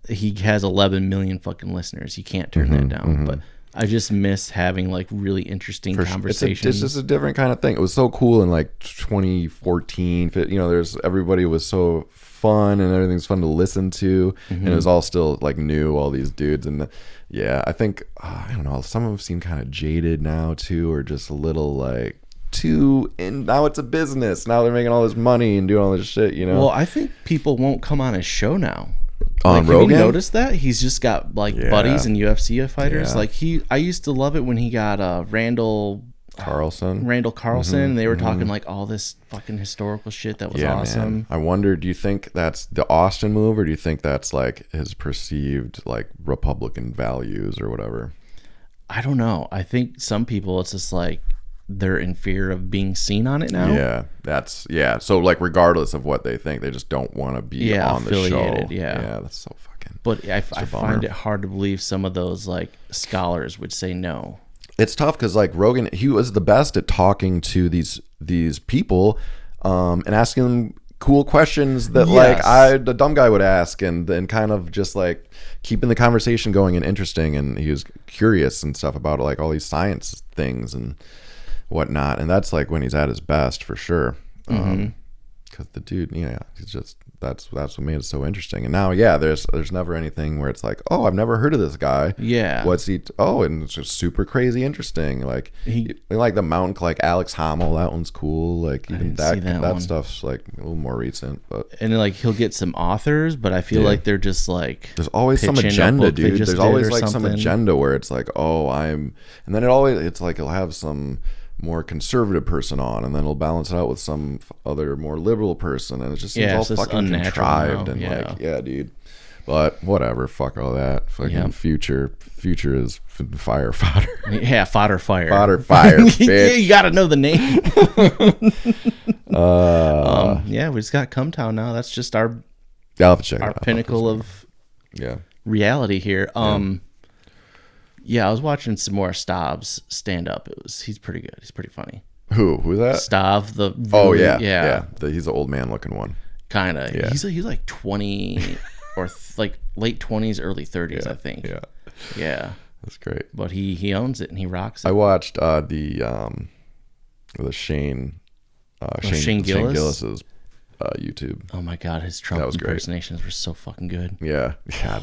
S3: he has 11 million fucking listeners. You can't turn that down. But I just miss having really interesting conversations.
S1: It's just a different kind of thing. It was so cool in 2014. Everybody was so fun and everything's fun to listen to, and it was all still new. All these dudes, and I think I don't know. Some of them seem kind of jaded now too, or just a little and now it's a business. Now they're making all this money and doing all this shit.
S3: Well, I think people won't come on his show now.
S1: On Rogan?
S3: Have you noticed that? He's just got buddies and UFC fighters.
S1: Yeah.
S3: I used to love it when he got Randall Carlson. And they were talking all this fucking historical shit that was awesome.
S1: Man. I wonder, do you think that's the Austin move, or do you think that's his perceived Republican values or whatever?
S3: I don't know. I think some people it's just they're in fear of being seen on it now.
S1: Yeah, so regardless of what they think, they just don't want to be on the show.
S3: Yeah,
S1: that's so fucking.
S3: But I find it hard to believe some of those scholars would say no.
S1: It's tough because Rogan, he was the best at talking to these people, and asking them cool questions that the dumb guy would ask, and then kind of just keeping the conversation going and interesting. And he was curious and stuff about all these science things and whatnot, and that's when he's at his best for sure. Because the dude, he's just that's what made it so interesting. And now, there's never anything where it's oh, I've never heard of this guy.
S3: Yeah,
S1: what's he? And it's just super crazy interesting. The mountain, Alex Hamel, that one's cool. Even that stuff's a little more recent. But
S3: and he'll get some authors, but I feel they're just
S1: there's always some agenda, dude. There's always some agenda where it's and then he'll have some more conservative person on, and then he'll balance it out with some other more liberal person, and it just seems all fucking contrived now. And dude. But whatever, fuck all that. Fucking future is fire fodder.
S3: Yeah, fodder fire.
S1: Fodder fire. Bitch.
S3: You got to know the name. We just got Cum Town now. That's just our pinnacle of reality here. I was watching some more Stav's stand up. He's pretty good. He's pretty funny.
S1: Who's that?
S3: Stav,
S1: He's the old man looking one.
S3: Kind of. Yeah. He's 20 or late 20s, early 30s, I think. Yeah.
S1: That's great.
S3: But he owns it and he rocks it.
S1: I watched the Shane Gillis's YouTube.
S3: Oh my god, his Trump impersonations were so fucking good.
S1: Yeah,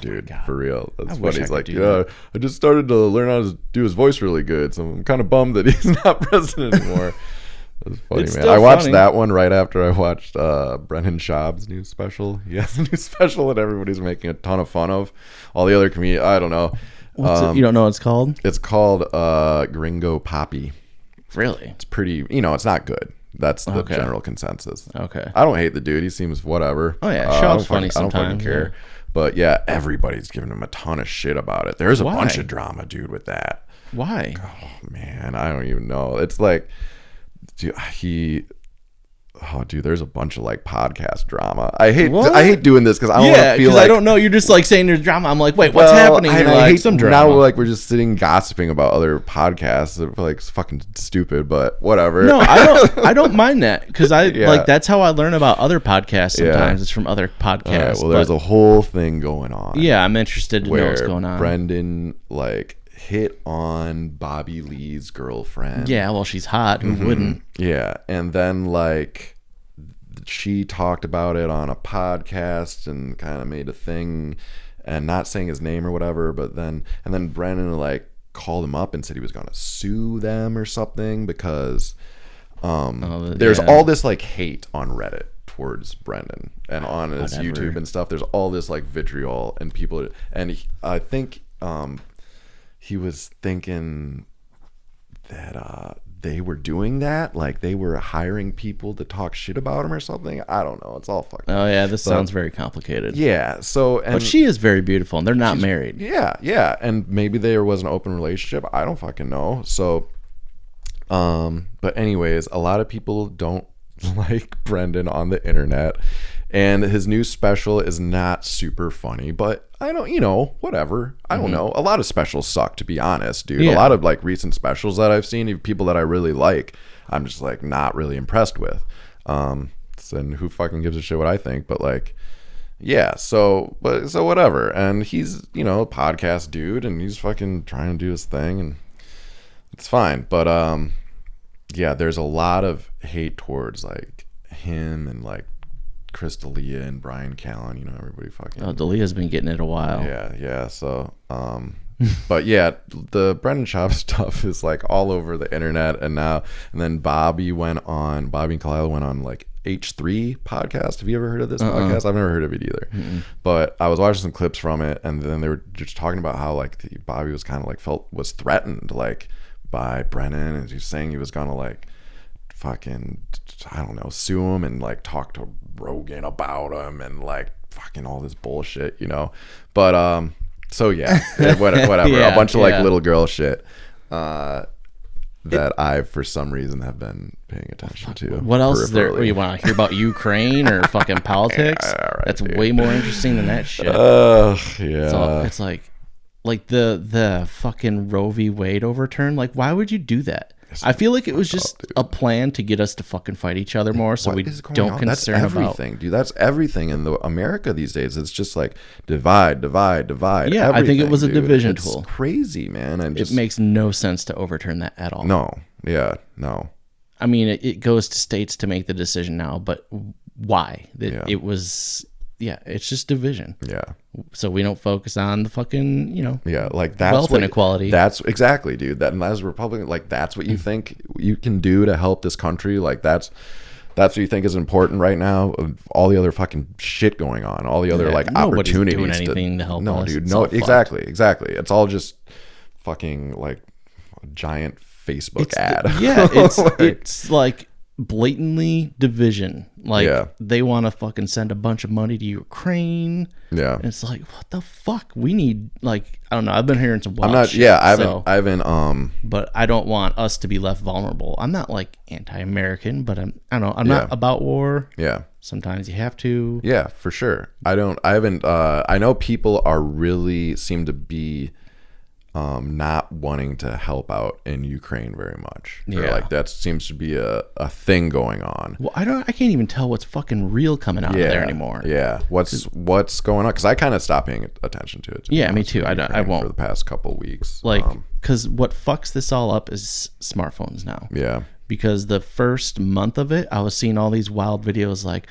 S1: dude, for real. That's funny. He's I just started to learn how to do his voice really good, so I'm kind of bummed that he's not president anymore. That's funny, man. I watched that one right after I watched Brennan Schaub's new special. He has a new special that everybody's making a ton of fun of. All the other comedians, I don't know.
S3: You don't know what it's called?
S1: It's called Gringo Poppy.
S3: Really?
S1: It's pretty. It's not good. That's the general consensus.
S3: Okay.
S1: I don't hate the dude. He seems whatever.
S3: Oh yeah, Schaub's funny sometimes.
S1: I don't fucking care. But everybody's giving him a ton of shit about it. There's a bunch of drama, dude, with that.
S3: Why?
S1: Oh man, I don't even know. It's dude, oh, dude, there's a bunch of like podcast drama. I hate doing this because I don't want
S3: Yeah,
S1: to feel
S3: because
S1: like
S3: I don't know. You're just like saying there's drama. I'm like, wait, what's happening?
S1: I
S3: You're like,
S1: hate
S3: some drama.
S1: now. We're just sitting gossiping about other podcasts. It's like fucking stupid, but whatever.
S3: No, I don't mind that because like that's how I learn about other podcasts. Sometimes it's from other podcasts.
S1: All right, well, there's a whole thing going on.
S3: Yeah, I'm interested to know what's going on.
S1: Brendan like hit on Bobby Lee's girlfriend.
S3: Yeah, well, she's hot. Who wouldn't?
S1: Yeah, and then like she talked about it on a podcast and kind of made a thing, and not saying his name or whatever. But then Brendan like called him up and said he was going to sue them or something because there's all this like hate on Reddit towards Brendan and on his YouTube and stuff. There's all this like vitriol and people, and I think he was thinking that they were doing that, like they were hiring people to talk shit about him or something. I don't know. It's all fucked up.
S3: Oh yeah, this sounds very complicated.
S1: Yeah. So,
S3: but she is very beautiful, and they're not married.
S1: Yeah, and maybe there was an open relationship. I don't fucking know. So, but anyways, a lot of people don't like Brendan on the internet, and his new special is not super funny, but I don't, whatever. I don't know. A lot of specials suck, to be honest, dude.
S3: Yeah.
S1: A lot of like recent specials that I've seen, even people that I really like, I'm just like not really impressed with. And who fucking gives a shit what I think? But like, yeah. So whatever. And he's a podcast dude, and he's fucking trying to do his thing, and it's fine. But yeah, there's a lot of hate towards like him and like Chris D'Elia and Brian Callen, everybody fucking.
S3: Oh, D'Elia's been getting it a while.
S1: Yeah. So, but yeah, the Brendan Schaub stuff is like all over the internet, and then Bobby and Kyle went on like H3 podcast. Have you ever heard of this podcast? I've never heard of it either. But I was watching some clips from it, and then they were just talking about how like Bobby was kind of like was threatened like by Brennan, and he was saying he was gonna like fucking, I don't know, sue him and like talk to Rogan about him and like fucking all this bullshit, but so yeah, whatever.
S3: Yeah,
S1: a bunch of like little girl shit that I for some reason have been paying attention to.
S3: What else is there? You want to hear about Ukraine or fucking politics?
S1: Right,
S3: that's
S1: dude.
S3: way more interesting than that shit.
S1: Yeah,
S3: it's like the fucking Roe v. Wade overturn. Like, why would you do that? I feel like it was just a plan to get us to fucking fight each other more, so we don't concern about
S1: everything, dude. That's everything in America these days. It's just like divide.
S3: Yeah, I think it was a division tool.
S1: It's crazy, man. And
S3: it makes no sense to overturn that at all.
S1: No. Yeah. No.
S3: I mean, it goes to states to make the decision now, but why? It was. Yeah, it's just division.
S1: Yeah.
S3: So we don't focus on the fucking,
S1: like that's
S3: wealth inequality.
S1: That's exactly, dude. That, and as a Republican, like that's what you think you can do to help this country. Like that's what you think is important right now. All the other fucking shit going on, all the other like opportunities.
S3: Doing anything to help
S1: no,
S3: us.
S1: dude. No, exactly. It's all just fucking like a giant Facebook ad.
S3: It's like blatantly division. Like they want to fucking send a bunch of money to Ukraine.
S1: Yeah,
S3: and it's like, what the fuck? We need, like, I don't know. I've been hearing some wild shit.
S1: Yeah, I haven't.
S3: But I don't want us to be left vulnerable. I'm not like anti-American, but I'm not about war.
S1: Yeah,
S3: sometimes you have to.
S1: Yeah, for sure. I know people seem to be not wanting to help out in Ukraine very much. Yeah, like that seems to be a thing going on.
S3: Well, I can't even tell what's fucking real coming out of there anymore.
S1: Yeah, what's going on? Because I kind of stopped paying attention to it.
S3: Yeah, me too. I won't
S1: for the past couple of weeks.
S3: Like, because what fucks this all up is smartphones now.
S1: Yeah,
S3: because the first month of it, I was seeing all these wild videos like,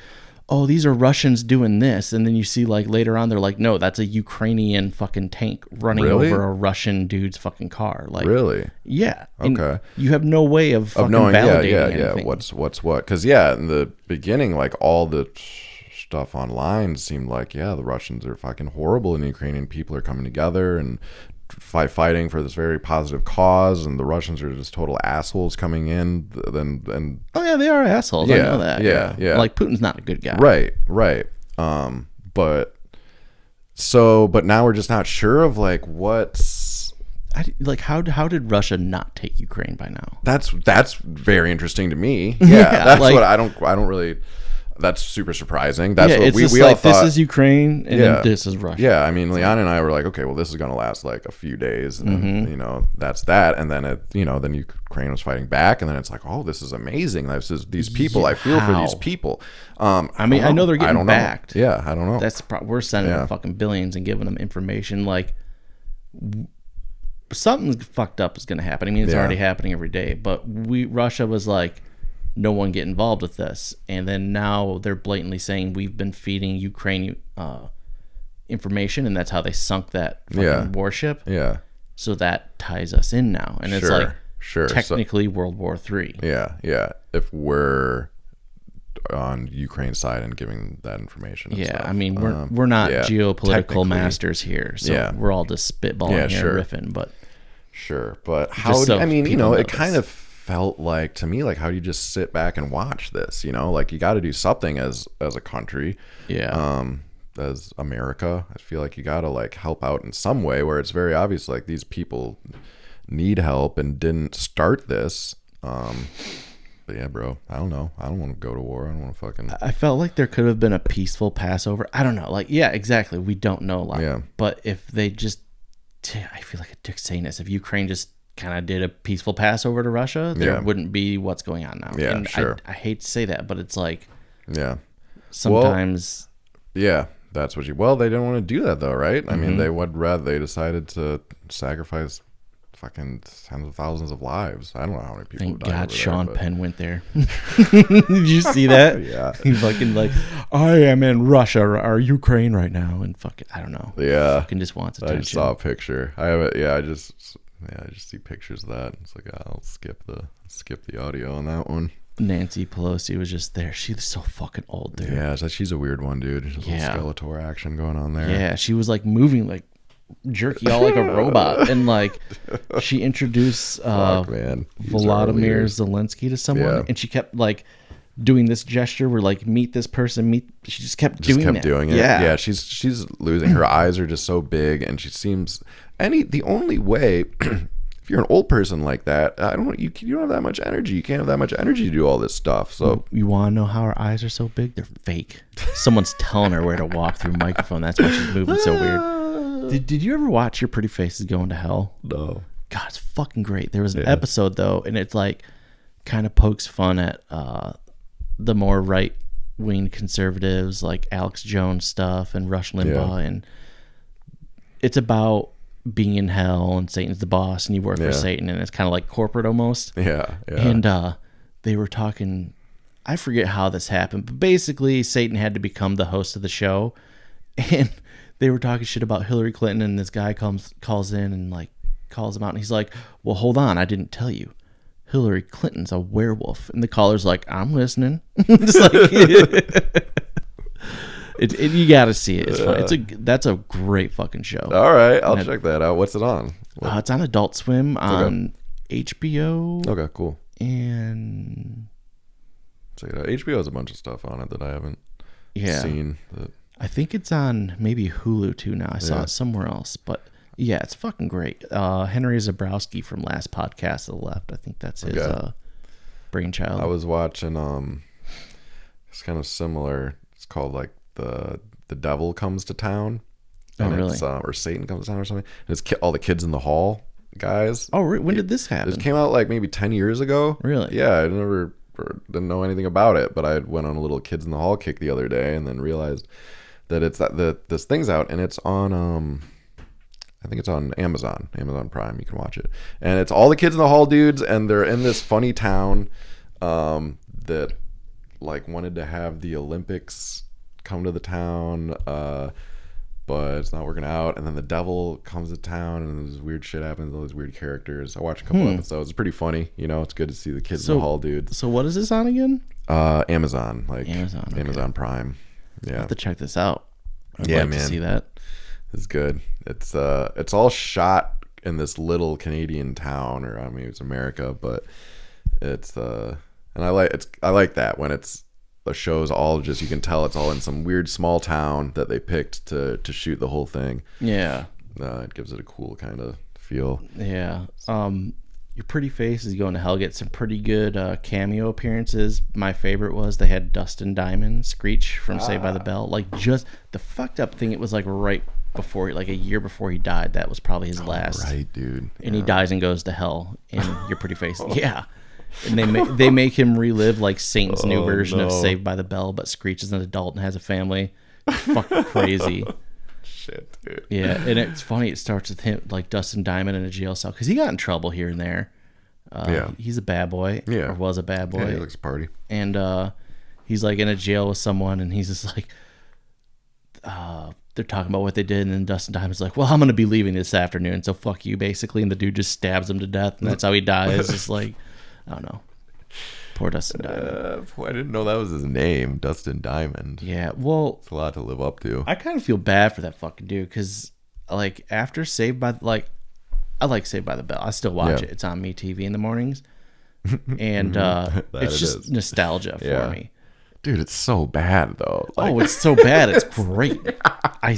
S3: oh, these are Russians doing this. And then you see like later on, they're like, no, that's a Ukrainian fucking tank running over a Russian dude's fucking car. Like,
S1: really?
S3: Yeah.
S1: Okay.
S3: And you have no way of fucking
S1: knowing,
S3: validating anything.
S1: What's what? Because in the beginning, like all the stuff online seemed like, the Russians are fucking horrible and the Ukrainian people are coming together and fighting for this very positive cause, and the Russians are just total assholes coming in. Then
S3: oh yeah, they are assholes. I know that.
S1: Yeah.
S3: Like Putin's not a good guy.
S1: Right. But now we're just not sure of like what's.
S3: How did Russia not take Ukraine by now?
S1: That's very interesting to me. Yeah, that's
S3: like-
S1: what I don't really. That's super surprising. That's what
S3: it's just
S1: we all
S3: like
S1: thought.
S3: this is Ukraine and
S1: Yeah.
S3: then this is Russia.
S1: Yeah, I mean, Leon and I were like, okay, well, this is going to last like a few days, and then, that's that, and then then Ukraine was fighting back, and then it's like, oh, this is amazing. This is these people. I feel for these people.
S3: I mean, I know they're getting backed.
S1: Yeah, I don't know.
S3: That's the problem. We're sending them fucking billions and giving them information. Like, something fucked up is going to happen. I mean, it's already happening every day. But Russia was like, no one get involved with this. And then now they're blatantly saying we've been feeding Ukraine information, and that's how they sunk that fucking warship.
S1: Yeah.
S3: So that ties us in now. And it's like technically World War III.
S1: Yeah. If we're on Ukraine's side and giving that information. And stuff.
S3: I mean, we're not geopolitical
S1: technically.
S3: masters here. So we're all just spitballing here and riffing. But
S1: sure. But how, it kind of felt like to me, like, how do you just sit back and watch this? Like, you got to do something as a country. As America, I feel like you got to like help out in some way where it's very obvious like these people need help and didn't start this. But yeah, bro, I don't know. I don't want to go to war. I don't want to fucking.
S3: I felt like there could have been a peaceful Passover. I don't know. Like, yeah, exactly. We don't know a lot.
S1: Yeah.
S3: But if they just, I feel like a dick saying this. If Ukraine just kind of did a peaceful Passover to Russia, there wouldn't be what's going on now.
S1: Yeah,
S3: and
S1: sure.
S3: I hate to say that, but it's like,
S1: Well,
S3: sometimes.
S1: yeah, that's what you. Well, they didn't want to do that though, right? I mean, they decided to sacrifice fucking tens of thousands of lives. I don't know how many people.
S3: Thank
S1: died
S3: God
S1: over
S3: Sean
S1: there, but...
S3: Penn went there. Did you see that?
S1: Yeah.
S3: He fucking like, I am in Russia or Ukraine right now, and fucking, I don't know.
S1: Yeah.
S3: Fucking just wants attention.
S1: I just saw a picture. I haven't. Yeah, I just see pictures of that. It's like, I'll skip the audio on that one.
S3: Nancy Pelosi was just there. She's so fucking old, dude.
S1: Yeah, she's a weird one, dude. There's a little Skeletor action going on there.
S3: Yeah, she was like moving like jerky all like a robot, and like she introduced Volodymyr Zelensky to someone, and she kept like doing this gesture where like meet this person, she just kept doing it.
S1: Yeah, she's losing. Her eyes are just so big, and she seems the only way. If you're an old person like that, you don't have that much energy. You can't have that much energy to do all this stuff. So
S3: you want to know how her eyes are so big? They're fake. Someone's telling her where to walk through a microphone. That's why she's moving so weird. Did you ever watch Your Pretty Face is Going to Hell?
S1: No.
S3: God, it's fucking great. There was an episode though, and it's like kind of pokes fun at the more right wing conservatives like Alex Jones stuff and Rush Limbaugh, and it's about being in hell and Satan's the boss and you work for Satan, and it's kind of like corporate almost. And they were talking, I forget how this happened, but basically Satan had to become the host of the show, and they were talking shit about Hillary Clinton, and this guy calls in and like calls him out, and he's like, well, hold on, I didn't tell you, Hillary Clinton's a werewolf. And the caller's like, I'm listening. Just like you got to see it. It's fun. That's a great fucking show.
S1: All right, I'll check that out. What's it on?
S3: It's on Adult Swim on HBO.
S1: Okay, cool.
S3: And
S1: check it out. HBO has a bunch of stuff on it that I haven't seen.
S3: I think it's on maybe Hulu too now. I saw it somewhere else, but yeah, it's fucking great. Henry Zabrowski from last podcast to the left. I think that's his brainchild.
S1: I was watching. It's kind of similar. It's called like the Devil Comes to Town. And
S3: really?
S1: It's, or Satan Comes to Town or something. And it's all the Kids in the Hall guys.
S3: Oh, when did this happen?
S1: It came out like maybe 10 years ago.
S3: Really?
S1: Yeah, I didn't know anything about it, but I went on a little Kids in the Hall kick the other day and then realized that it's this thing's out, and it's on I think it's on Amazon Prime. You can watch it, and it's all the Kids in the Hall dudes, and they're in this funny town that like wanted to have the Olympics come to the town, but it's not working out, and then the devil comes to town, and this weird shit happens, all these weird characters. I watched a couple episodes. It's pretty funny, it's good to see the Kids in the Hall dudes.
S3: So what is this on again?
S1: Amazon, like
S3: Amazon, okay.
S1: Amazon Prime. Yeah,
S3: I'll have to check this out. I'd
S1: like
S3: man, to see that.
S1: It's good. It's all shot in this little Canadian town, or I mean it's America, but it's and I like that when it's the show's all just, you can tell it's all in some weird small town that they picked to shoot the whole thing.
S3: Yeah.
S1: It gives it a cool kind of feel.
S3: Yeah. Your Pretty Face is going to hell. Get some pretty good cameo appearances. My favorite was they had Dustin Diamond, Screech from Saved by the Bell. Like, just the fucked up thing, it was like right before, like a year before he died. That was probably his last.
S1: Right, dude.
S3: And he dies and goes to hell in Your Pretty Face. Yeah. And they make him relive like Satan's new version of Saved by the Bell, but Screech is an adult and has a family. It's fucking crazy.
S1: Shit, dude.
S3: Yeah, and it's funny. It starts with him, like Dustin Diamond, in a jail cell because he got in trouble here and there. He's a bad boy.
S1: Yeah,
S3: or was a bad boy.
S1: Yeah, he likes to party.
S3: And he's like in a jail with someone, and he's just like, they're talking about what they did, and then Dustin Diamond's like, "Well, I'm gonna be leaving this afternoon, so fuck you," basically. And the dude just stabs him to death, and that's how he dies. Just like, I don't know. Poor Dustin Diamond.
S1: I didn't know that was his name, Dustin Diamond.
S3: Yeah, well,
S1: It's a lot to live up to.
S3: I kind of feel bad for that fucking dude because, like, after Saved by, like, I like Saved by the Bell. I still watch it. It's on MeTV in the mornings, and it's just nostalgia for me.
S1: Dude, it's so bad though. Like,
S3: it's so bad. It's great. I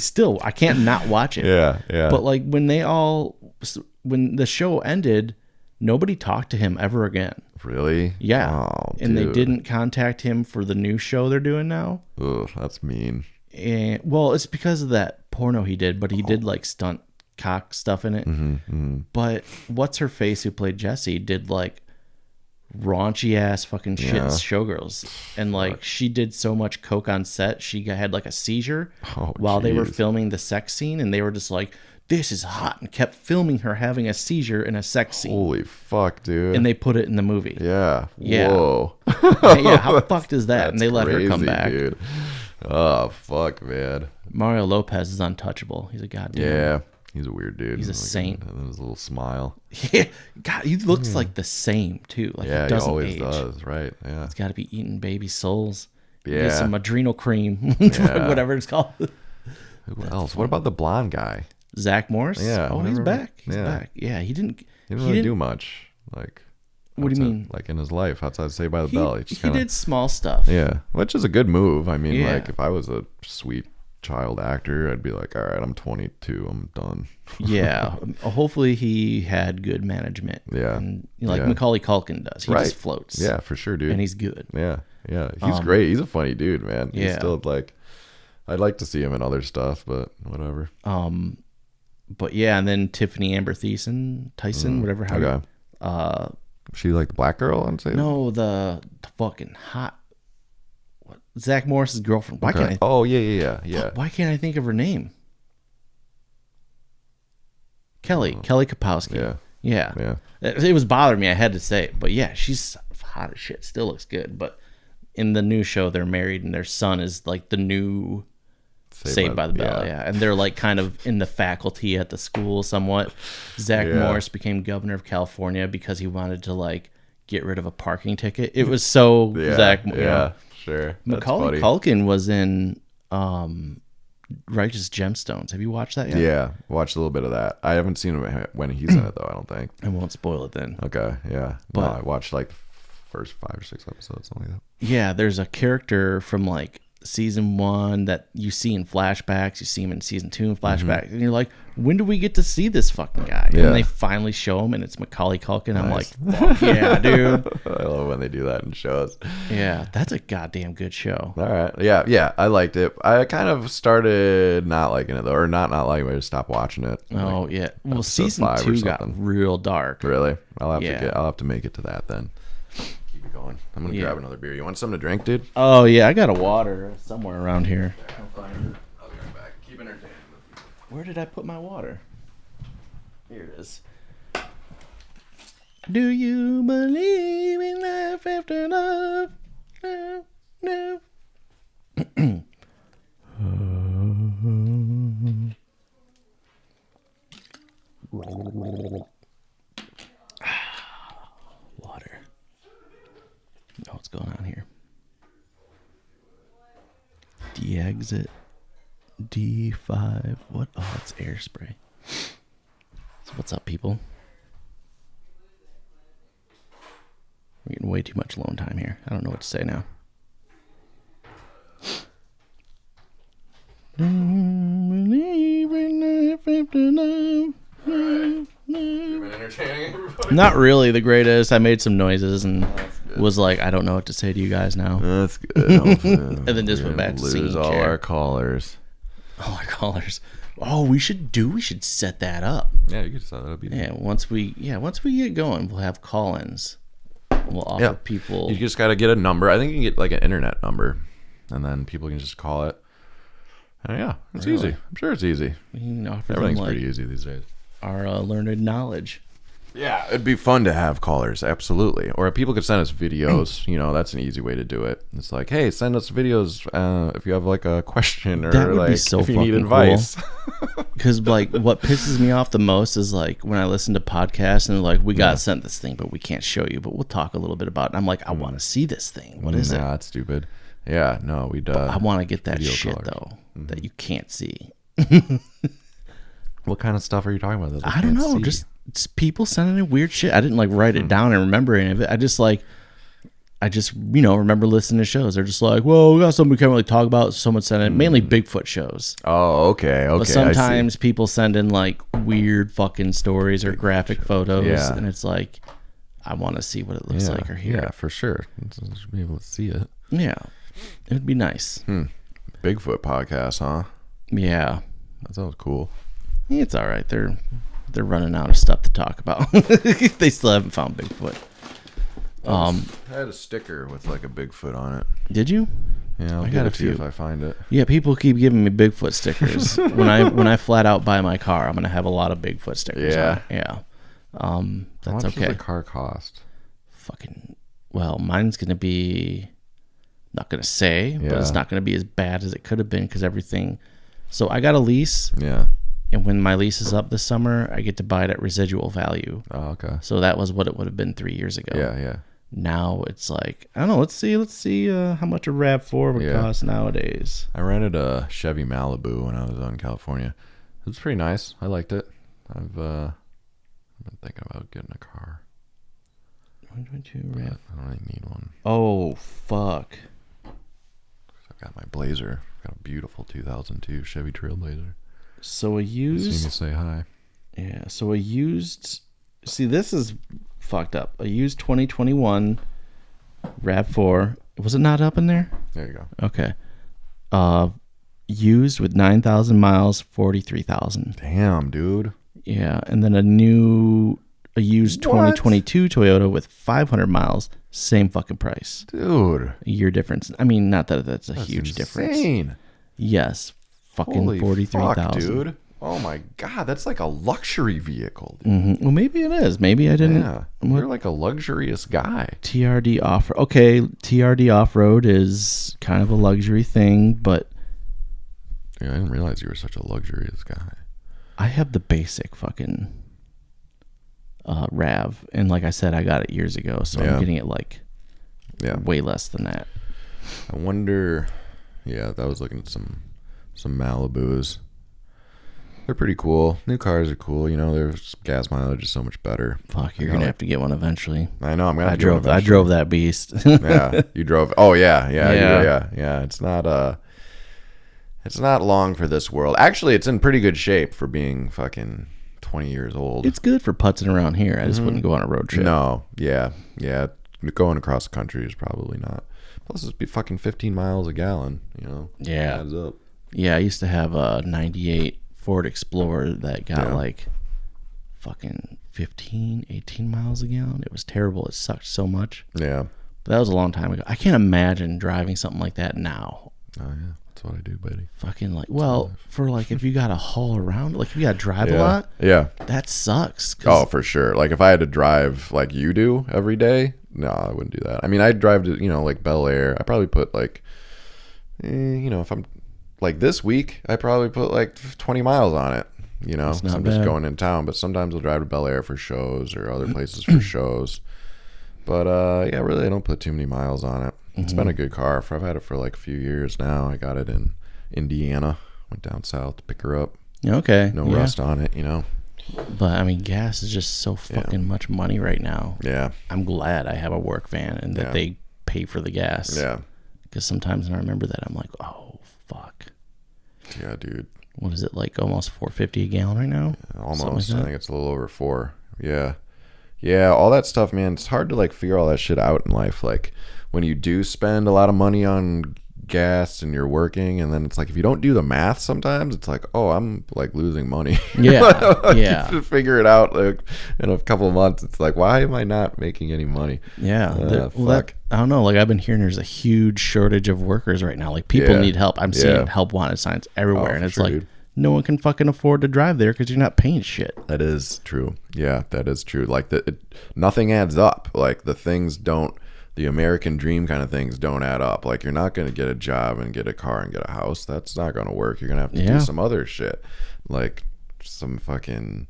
S3: can't not watch it.
S1: yeah.
S3: But like when the show ended, nobody talked to him ever again.
S1: Really?
S3: Yeah.
S1: Oh,
S3: and they
S1: dude.
S3: didn't contact him for the new show they're doing now.
S1: Ugh, that's mean.
S3: And well, it's because of that porno he did, but he did like stunt cock stuff in it. But what's her face who played Jessie did like raunchy ass fucking shit showgirls, and like she did so much coke on set she had like a seizure while they were filming the sex scene, and they were just like, this is hot, and kept filming her having a seizure in a sex scene.
S1: Holy fuck, dude.
S3: And they put it in the movie.
S1: Yeah.
S3: Whoa. How fucked is that? And they let her come back.
S1: Dude. Oh, fuck, man.
S3: Mario Lopez is untouchable. He's a goddamn.
S1: Yeah. He's a weird dude.
S3: He's a saint.
S1: And his little smile.
S3: Yeah. God, he looks like the same, too. Like,
S1: Yeah,
S3: he doesn't
S1: always
S3: age.
S1: does. Right. Yeah.
S3: He's got to be eating baby souls.
S1: Yeah.
S3: Get some adrenal cream.
S1: Yeah.
S3: Whatever it's called.
S1: Who else? What about the blonde guy?
S3: Zach Morris?
S1: Yeah.
S3: Oh, he's back. He's
S1: Yeah.
S3: back. Yeah, he didn't
S1: really do much. Like,
S3: what do you mean?
S1: Like in his life outside of Saved by the Bell. He just
S3: he did small stuff.
S1: Yeah. Which is a good move. I mean,
S3: Yeah.
S1: like if I was a sweet child actor, I'd be like, all right, I'm 22. I'm done.
S3: Yeah. Hopefully he had good management.
S1: Yeah.
S3: And, like
S1: Yeah.
S3: Macaulay Culkin does. He just floats.
S1: Yeah, for sure, dude.
S3: And he's good.
S1: Yeah. Yeah. He's great. He's a funny dude, man. He's
S3: Yeah.
S1: still like, I'd like to see him in other stuff, but whatever.
S3: But yeah, and then Tiffany Amber Tyson, whatever.
S1: Okay. She like the black girl on Saved?
S3: No, the fucking hot. What? Zach Morris's girlfriend. Why can't I?
S1: Oh, yeah.
S3: Why can't I think of her name? Kelly Kapowski. Yeah. It was bothering me. I had to say it, but yeah, she's hot as shit. Still looks good. But in the new show, they're married, and their son is like the new Saved by the Bell. Yeah, and they're like kind of in the faculty at the school somewhat. Zach Morris became governor of California because he wanted to like get rid of a parking ticket. It was so Zach.
S1: Yeah, sure.
S3: Macaulay Culkin was in Righteous Gemstones. Have you watched that yet?
S1: Yeah, watched a little bit of that. I haven't seen him when he's in it though. I don't think.
S3: I won't spoil it then.
S1: Okay, yeah.
S3: But
S1: no, I watched like the first 5 or 6 episodes, something like that.
S3: Yeah, there's a character from like season 1 that you see in flashbacks. You see him in season 2 in flashbacks, and you're like, when do we get to see this fucking guy?
S1: Yeah.
S3: And they finally show him, and it's Macaulay Culkin. I'm like, fuck yeah, dude.
S1: I love when they do that in shows.
S3: Yeah, that's a goddamn good show.
S1: All right. Yeah, I liked it. I kind of started not liking it though, or not liking it. I just stopped watching it.
S3: Oh
S1: like,
S3: yeah. Well,
S1: episode
S3: season
S1: 5 or
S3: 2 got
S1: something.
S3: real dark.
S1: Really? I'll
S3: Yeah.
S1: have to make it to that then. Keep it going. I'm gonna grab another beer. You want something to drink, dude?
S3: Oh yeah, I got a water somewhere around here.
S1: I'll find it. I'll be right back. Keep entertained.
S3: Where did I put my water? Here it is. Do you believe in life after love? Love, love. Water. Know what's going on here. D-exit. D5. What? Oh, it's air spray. So what's up, people? We're getting way too much alone time here. I don't know what to say now. Believe in life after love.
S1: been entertaining everybody.
S3: Not really the greatest. I made some noises and was like, I don't know what to say to you guys now.
S1: That's good. And
S3: then just went back to
S1: lose
S3: singing
S1: all
S3: chair.
S1: our callers.
S3: All our callers. Oh, we should set that up.
S1: Yeah, you could set that up.
S3: Yeah, once we get going, we'll have call-ins. We'll offer people.
S1: You just got to get a number. I think you can get like an internet number, and then people can just call it. Yeah, it's easy. I'm sure it's easy.
S3: We can offer
S1: Everything's
S3: them,
S1: pretty easy these days.
S3: Our learned knowledge.
S1: Yeah, it'd be fun to have callers, absolutely. Or people could send us videos. That's an easy way to do it. It's like, hey, send us videos if you have like a question or
S3: That would
S1: like
S3: be so
S1: if you need
S3: fucking
S1: advice.
S3: Because like what pisses me off the most is like when I listen to podcasts and they're like, we got sent this thing, but we can't show you, but we'll talk a little bit about it. And I'm like, I want to see this thing. What is it?
S1: Nah, it's stupid. Yeah, no, we'd.
S3: I want to get that
S1: video
S3: shit
S1: callers.
S3: though that you can't see.
S1: What kind of stuff are you talking about? That
S3: I don't know.
S1: see?
S3: Just it's people sending in weird shit. I didn't like write it down and remember any of it. I just remember listening to shows. They're just like, well, we got something we can't really talk about. Someone sent in mainly Bigfoot shows.
S1: Oh, okay.
S3: But sometimes people send in like weird fucking stories or graphic photos.
S1: Yeah.
S3: And it's like, I want to see what it looks like or hear.
S1: Yeah, for sure. Just be able to see it.
S3: Yeah. It would be nice.
S1: Bigfoot podcast, huh?
S3: Yeah.
S1: That sounds cool.
S3: It's all right. They're running out of stuff to talk about. They still haven't found Bigfoot.
S1: I had a sticker with like a Bigfoot on it.
S3: Did you?
S1: Yeah, I'll
S3: I
S1: get
S3: got
S1: it
S3: a
S1: to you
S3: few.
S1: if I find it.
S3: Yeah, people keep giving me Bigfoot stickers. when I flat out buy my car, I'm gonna have a lot of Bigfoot stickers.
S1: Yeah.
S3: On it. Yeah.
S1: How
S3: That's
S1: much
S3: okay.
S1: does a car cost?
S3: Well, mine's gonna be not gonna say, but it's
S1: Yeah.
S3: not gonna be as bad as it could have been because everything. So I got a lease,
S1: Yeah.
S3: and when my lease is up this summer, I get to buy it at residual value.
S1: Oh, okay.
S3: So that was what it would have been 3 years ago.
S1: Yeah.
S3: Now it's like, I don't know. Let's see how much a RAV4 would cost nowadays.
S1: I rented a Chevy Malibu when I was out in California. It was pretty nice. I liked it. I've been thinking about getting a car.
S3: 122 RAV.
S1: I don't really need one.
S3: Oh fuck!
S1: I've got my Blazer. I've got a beautiful 2002 Chevy Trailblazer.
S3: So a
S1: See me
S3: used,
S1: say hi.
S3: yeah. So a used. See, this is fucked up. A used 2021 RAV4. Was it not up in there?
S1: There you go.
S3: Okay. Used with 9,000 miles, 43,000.
S1: Damn, dude.
S3: Yeah, and then a used 2022 Toyota with 500 miles, same fucking price.
S1: Dude.
S3: A year difference. I mean, not that that's a huge difference.
S1: Insane.
S3: Yes, fucking
S1: Holy
S3: 43,000.
S1: fuck, dude. Oh my god, that's like a luxury vehicle, dude.
S3: Well, maybe it is. Maybe I didn't.
S1: Yeah. You're like a luxurious guy.
S3: TRD off. Okay, TRD off road is kind of a luxury thing, but
S1: Yeah, I didn't realize you were such a luxurious guy.
S3: I have the basic fucking RAV, and like I said, I got it years ago, so
S1: Yeah.
S3: I'm getting it like
S1: Yeah.
S3: way less than that.
S1: I wonder. Yeah, I was looking at some Malibus. They're pretty cool. New cars are cool. Their gas mileage is so much better.
S3: Fuck, you're
S1: I
S3: gonna
S1: know.
S3: have to get one eventually.
S1: I know. I'm gonna.
S3: I
S1: Have to get one
S3: drove. I
S1: eventually.
S3: drove that beast.
S1: Yeah, you drove. Oh yeah.
S3: Yeah.
S1: It's not. It's not long for this world. Actually, it's in pretty good shape for being fucking 20 years old.
S3: It's good for putzing around here. I just wouldn't go on a road trip.
S1: No. Yeah. Going across the country is probably not. Plus, it's be fucking 15 miles a gallon.
S3: Yeah.
S1: Adds up.
S3: Yeah, I used to have a 98 Ford Explorer that got like fucking 15, 18 miles a gallon. It was terrible. It sucked so much.
S1: Yeah.
S3: But that was a long time ago. I can't imagine driving something like that now.
S1: Oh yeah. That's what I do, buddy.
S3: Fucking like, well, for like if you got to haul around, like if you got to drive a
S1: Yeah.
S3: lot,
S1: Yeah.
S3: that sucks. 'Cause
S1: Oh, for sure. Like if I had to drive like you do every day, no, I wouldn't do that. I mean, I'd drive to, like Bel Air. I probably put like, if I'm like this week, I probably put like 20 miles on it,
S3: That's
S1: because
S3: not
S1: I'm just
S3: bad.
S1: going in town. But sometimes I'll drive to Bel Air for shows or other places for shows. But yeah, really, I don't put too many miles on it. It's been a good car. I've had it for like a few years now. I got it in Indiana. Went down south to pick her up.
S3: Okay.
S1: No
S3: yeah.
S1: rust on it,
S3: But I mean, gas is just so fucking much money right now.
S1: Yeah.
S3: I'm glad I have a work van and that
S1: Yeah.
S3: they pay for the gas.
S1: Yeah.
S3: Because sometimes when I remember that, I'm like, oh, fuck.
S1: Yeah, dude.
S3: what is it, like almost $4.50 a gallon right now?
S1: Almost.
S3: Like
S1: I think it's a little over 4. Yeah. Yeah, all that stuff, man. It's hard to like figure all that shit out in life. Like when you do spend a lot of money on gas and you're working, and then it's like if you don't do the math sometimes, it's like, oh, I'm like losing money.
S3: Yeah.
S1: Like,
S3: Yeah.
S1: you figure it out like in a couple of months. It's like, why am I not making any money?
S3: Yeah.
S1: Fuck.
S3: I don't know. Like I've been hearing there's a huge shortage of workers right now. Like people need help. I'm seeing help wanted signs everywhere. And it's
S1: sure,
S3: like,
S1: dude.
S3: no one can fucking afford to drive there because you're not paying shit.
S1: That is true. Yeah, that is true. Like nothing adds up. Like the American dream kind of things don't add up. Like you're not going to get a job and get a car and get a house. That's not going to work. You're going to have to do some other shit. Like some fucking,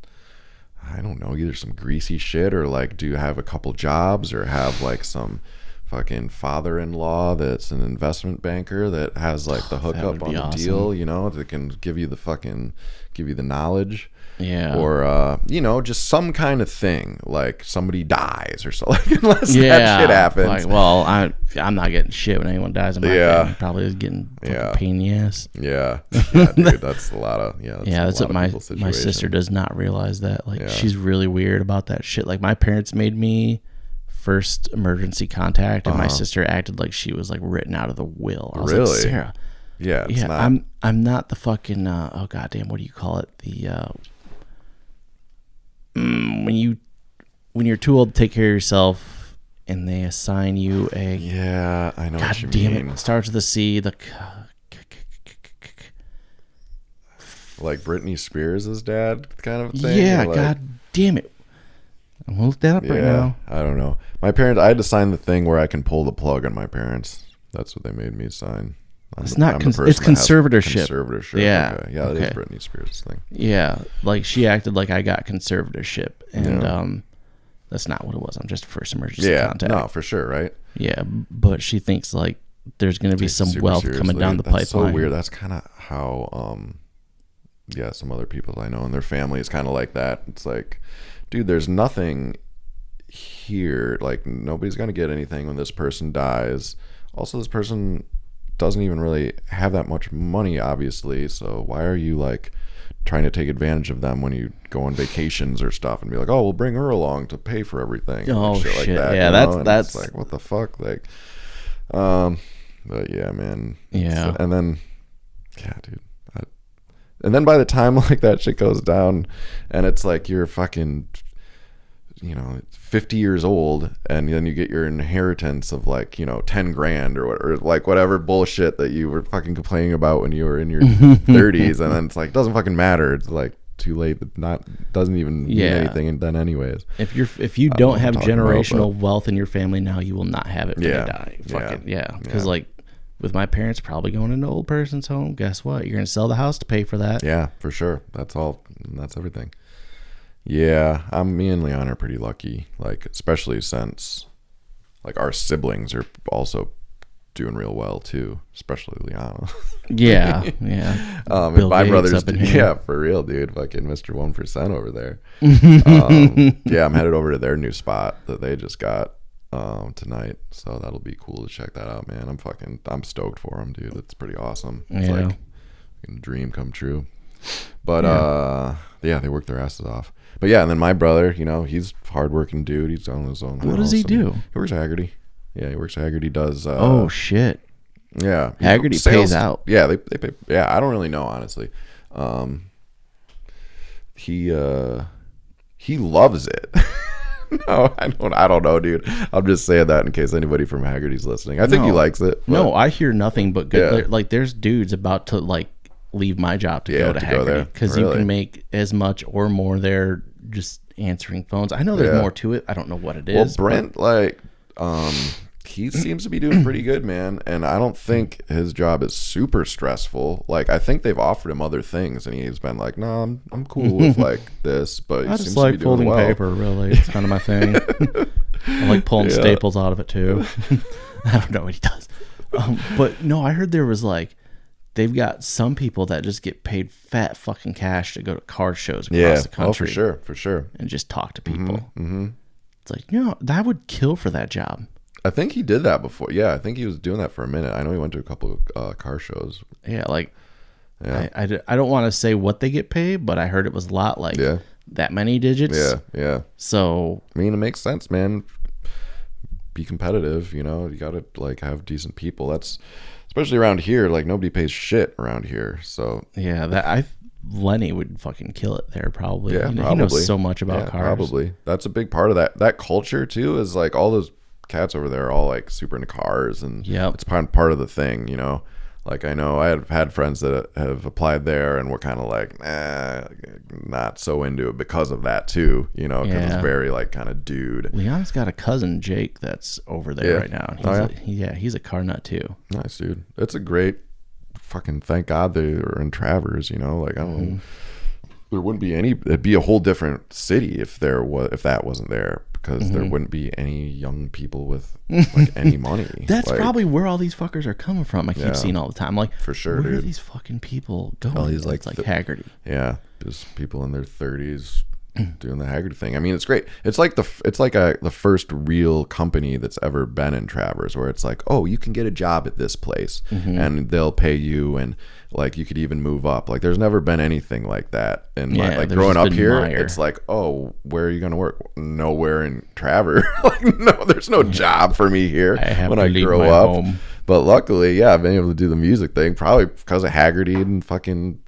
S1: I don't know, either some greasy shit or like do you have a couple jobs or have like some fucking father-in-law that's an investment banker that has like the hookup on the deal, you know, that can give you the knowledge.
S3: Yeah.
S1: Or just some kind of thing, like somebody dies or something. Unless that shit happens.
S3: Like, well, I'm not getting shit when anyone dies in my family. Probably is getting a pain in the ass.
S1: Yeah. Yeah, dude, that's a lot of
S3: that's what my sister does not realize that. Like she's really weird about that shit. Like my parents made me first emergency contact, and my sister acted like she was like written out of the will. I was like, Sarah.
S1: Yeah.
S3: I'm not the fucking oh goddamn, what do you call it? The when you're too old to take care of yourself and they assign you a
S1: I know
S3: God
S1: what you
S3: damn
S1: mean.
S3: it, starts with a C, the
S1: like Britney Spears' dad kind of thing.
S3: Yeah,
S1: like,
S3: God damn it. I'm gonna look that up right now.
S1: I don't know. My parents, I had to sign the thing where I can pull the plug on my parents. That's what they made me sign.
S3: It's not. It's conservatorship.
S1: Conservatorship.
S3: Yeah.
S1: Okay. Yeah, that is Britney Spears' thing.
S3: Yeah, like she acted like I got conservatorship, and that's not what it was. I'm just first emergency contact.
S1: No, for sure, right?
S3: Yeah, but she thinks like there's gonna be some wealth coming down the pipeline.
S1: That's so weird. That's kind of how some other people I know and their family is kind of like that. It's like, dude, there's nothing here. Like nobody's gonna get anything when this person dies. Also, this person doesn't even really have that much money, obviously, so why are you like trying to take advantage of them when you go on vacations or stuff and be like, oh, we'll bring her along to pay for everything?
S3: Oh,
S1: shit like that,
S3: yeah, that's
S1: like, what the fuck? Like but yeah, man.
S3: Yeah.
S1: And then dude, and then by the time like that shit goes down and it's like you're fucking 50 years old, and then you get your inheritance of like 10 grand or like whatever bullshit that you were fucking complaining about when you were in your 30s, and then it's like, it doesn't fucking matter. It's like too late. Doesn't even mean anything then anyways.
S3: If you don't have generational wealth in your family now, you will not have it when you die. Because like with my parents probably going into old person's home, guess what? You're gonna sell the house to pay for that.
S1: Yeah, for sure. That's everything. Yeah, me and Leon are pretty lucky, like especially since like our siblings are also doing real well too, especially Leon.
S3: Yeah.
S1: And my brother's for real, dude, fucking Mr. 1% over there. I'm headed over to their new spot that they just got tonight, so that'll be cool to check that out, man. I'm stoked for them, dude. It's pretty awesome. It's like a dream come true. But they work their asses off. But yeah, and then my brother, he's a hardworking dude. He's on his own.
S3: What does he do?
S1: He works at Haggerty. Yeah, he works at Haggerty. Does
S3: oh shit.
S1: Yeah,
S3: Haggerty pays out.
S1: Yeah, they pay. Yeah, I don't really know, honestly. He loves it. No, I don't know, dude. I'm just saying that in case anybody from Haggerty's listening. I think he likes it.
S3: No, I hear nothing but good. Yeah. Like there's dudes about to like leave my job to go to Haggerty because you can make as much or more there just answering phones. I know there's more to it. I don't know what it is.
S1: Well, Brent, he seems to be doing pretty good, man. And I don't think his job is super stressful. Like, I think they've offered him other things, and he's been like, "No, I'm cool with like this." But he seems to be doing well.
S3: Paper, really. It's kind of my thing. I like pulling staples out of it too. I don't know what he does, but no, I heard there was like they've got some people that just get paid fat fucking cash to go to car shows across the country.
S1: Oh, for sure,
S3: and just talk to people. It's like that would kill for that job.
S1: I think he did that before. Yeah, I think he was doing that for a minute. I know he went to a couple of car shows.
S3: Yeah, like
S1: Yeah.
S3: I don't want to say what they get paid, but I heard it was a lot, like that many digits.
S1: Yeah.
S3: So
S1: I mean, it makes sense, man. Be competitive, you know. You gotta like have decent people. That's especially around here. Like nobody pays shit around here. So
S3: yeah, Lenny would fucking kill it there probably.
S1: yeah,
S3: He
S1: probably.
S3: knows so much about cars.
S1: Probably. That's a big part of that culture too. Is like all those cats over there are all like super into cars, and it's part of the thing, you know. Like I know I have had friends that have applied there and were kind of like, not so into it because of that too, you know, because it's very like kind of dude.
S3: Leon's got a cousin Jake that's over there right now. He's a car nut too.
S1: Nice, dude. It's a great fucking. Thank God they are in Travers, you know. Like I don't know, there wouldn't be any. It'd be a whole different city if that wasn't there. Because there wouldn't be any young people with like any money.
S3: That's
S1: like,
S3: probably where all these fuckers are coming from. I keep seeing all the time. Like,
S1: for sure,
S3: where
S1: dude.
S3: are these fucking people going?
S1: All these like
S3: Haggerty.
S1: Yeah, just people in their 30s doing the Haggerty thing. I mean, it's great. It's like the first real company that's ever been in Travers, where it's like, oh, you can get a job at this place, and they'll pay you, and like you could even move up. Like, there's never been anything like that. And like growing up here, it's like, oh, where are you gonna work? Nowhere in Travers. Like, no, there's no job for me here when I grow up. Home. But luckily, I've been able to do the music thing, probably because of Haggerty and fucking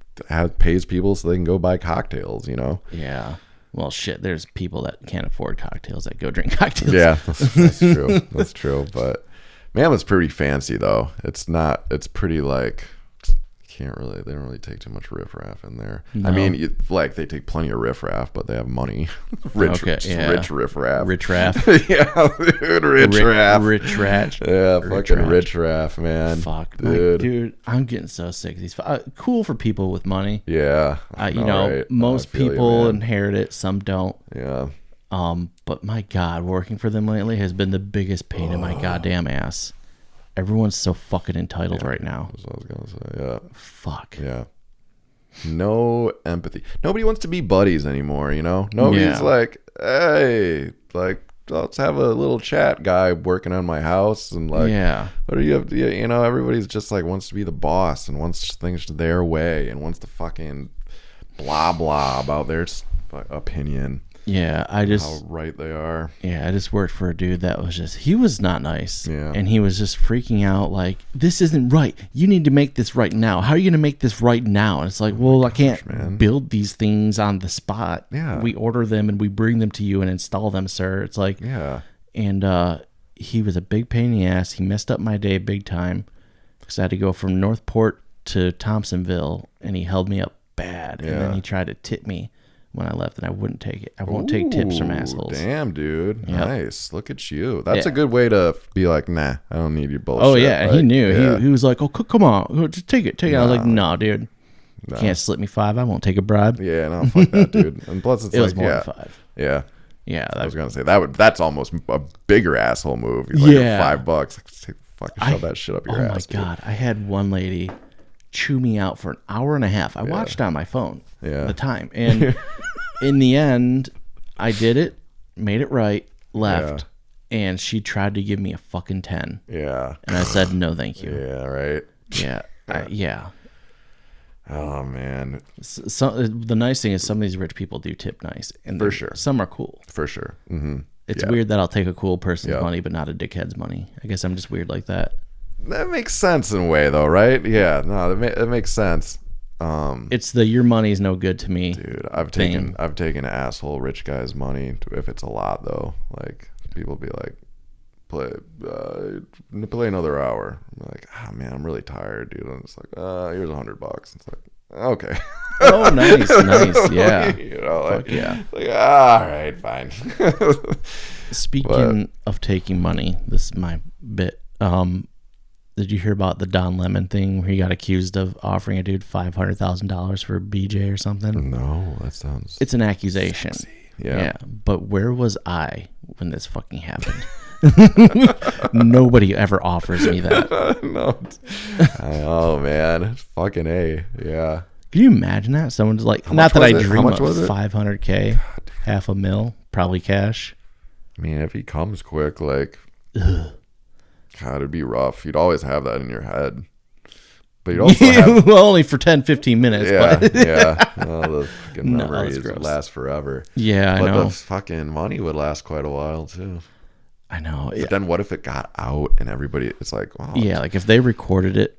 S1: pays people so they can go buy cocktails, you know?
S3: Yeah. Well, shit, there's people that can't afford cocktails that go drink cocktails.
S1: Yeah, that's true. That's true. But Mammoth's pretty fancy, though. It's pretty like, they don't really take too much riffraff in there. No. I mean, they take plenty of riffraff, but they have money. Rich riffraff.
S3: Rich raff.
S1: Yeah, dude, rich raff.
S3: Rich rat.
S1: Yeah, fucking rich raff, man.
S3: Fuck, dude. I'm getting so sick of these. Cool for people with money.
S1: Yeah.
S3: Most people inherit it. Some don't.
S1: Yeah.
S3: But my God, working for them lately has been the biggest pain in my goddamn ass. Everyone's so fucking entitled right now.
S1: That's what I was gonna say. Yeah.
S3: Fuck.
S1: Yeah. No empathy. Nobody wants to be buddies anymore, you know? Nobody's like, hey, like, let's have a little chat, guy working on my house, and like, what do you have to, you know, everybody's just like wants to be the boss and wants things their way and wants to fucking blah blah about their opinion.
S3: Yeah,
S1: how right they are.
S3: Yeah, I just worked for a dude that was he was not nice.
S1: Yeah.
S3: And he was just freaking out like, this isn't right. You need to make this right now. How are you going to make this right now? And it's like, I can't build these things on the spot.
S1: Yeah.
S3: We order them and we bring them to you and install them, sir. It's like, and he was a big pain in the ass. He messed up my day big time because I had to go from Northport to Thompsonville, and he held me up bad. And then he tried to tip me when I left, and I wouldn't take it. I won't take tips from assholes.
S1: Damn, dude. Yep. Nice. Look at you. That's a good way to be like, nah, I don't need your bullshit.
S3: Oh, yeah. Like, he knew. Yeah. He was like, oh, come on. Just take it. Take it. I was like, no, dude. You can't slip me $5. I won't take a bribe.
S1: Yeah, no, fuck that, dude. And plus, it's
S3: it was more than $5.
S1: Yeah.
S3: Yeah.
S1: I was going to say, that's almost a bigger asshole move. He's like, $5. Like, fucking shove that shit up your ass.
S3: Oh, my God. I had one lady chew me out for an hour and a half. I watched on my phone the time. And in the end, I did it, made it right, left, and she tried to give me a fucking 10.
S1: Yeah.
S3: And I said, no, thank you.
S1: Yeah, right.
S3: Yeah.
S1: Oh, man.
S3: So, the nice thing is some of these rich people do tip nice. And
S1: for sure.
S3: Some are cool.
S1: For sure. Mm-hmm.
S3: It's weird that I'll take a cool person's money, but not a dickhead's money. I guess I'm just weird like that.
S1: That makes sense in a way, though, right? Yeah, no, that makes sense.
S3: It's your money's no good to me,
S1: dude. I've taken asshole rich guy's money if it's a lot though. Like people be like, play another hour. I'm like, man, I'm really tired, dude. I'm just like, here's $100. It's like, okay.
S3: Oh, nice, yeah.
S1: You know, like,
S3: yeah.
S1: Like, all right, fine.
S3: Speaking of taking money, this is my bit. Did you hear about the Don Lemon thing where he got accused of offering a dude $500,000 for a BJ or something?
S1: No, that sounds...
S3: It's an accusation.
S1: Sexy. Yeah.
S3: But where was I when this fucking happened? Nobody ever offers me that.
S1: No. Oh, man. Fucking A. Yeah.
S3: Can you imagine that? Someone's like... Not that I dream of $500K, $500,000, probably cash.
S1: I mean, if he comes quick, like... Ugh. God, it'd be rough. You'd always have that in your head. But you also have
S3: well, only for 10, 15 minutes.
S1: yeah,
S3: But
S1: yeah. All the fucking
S3: No, that's
S1: memories
S3: gross.
S1: last forever.
S3: yeah, I
S1: But
S3: know.
S1: the fucking money would last quite a while too.
S3: I know.
S1: But then what if it got out and everybody? It's like, wow,
S3: Yeah, like if they recorded it,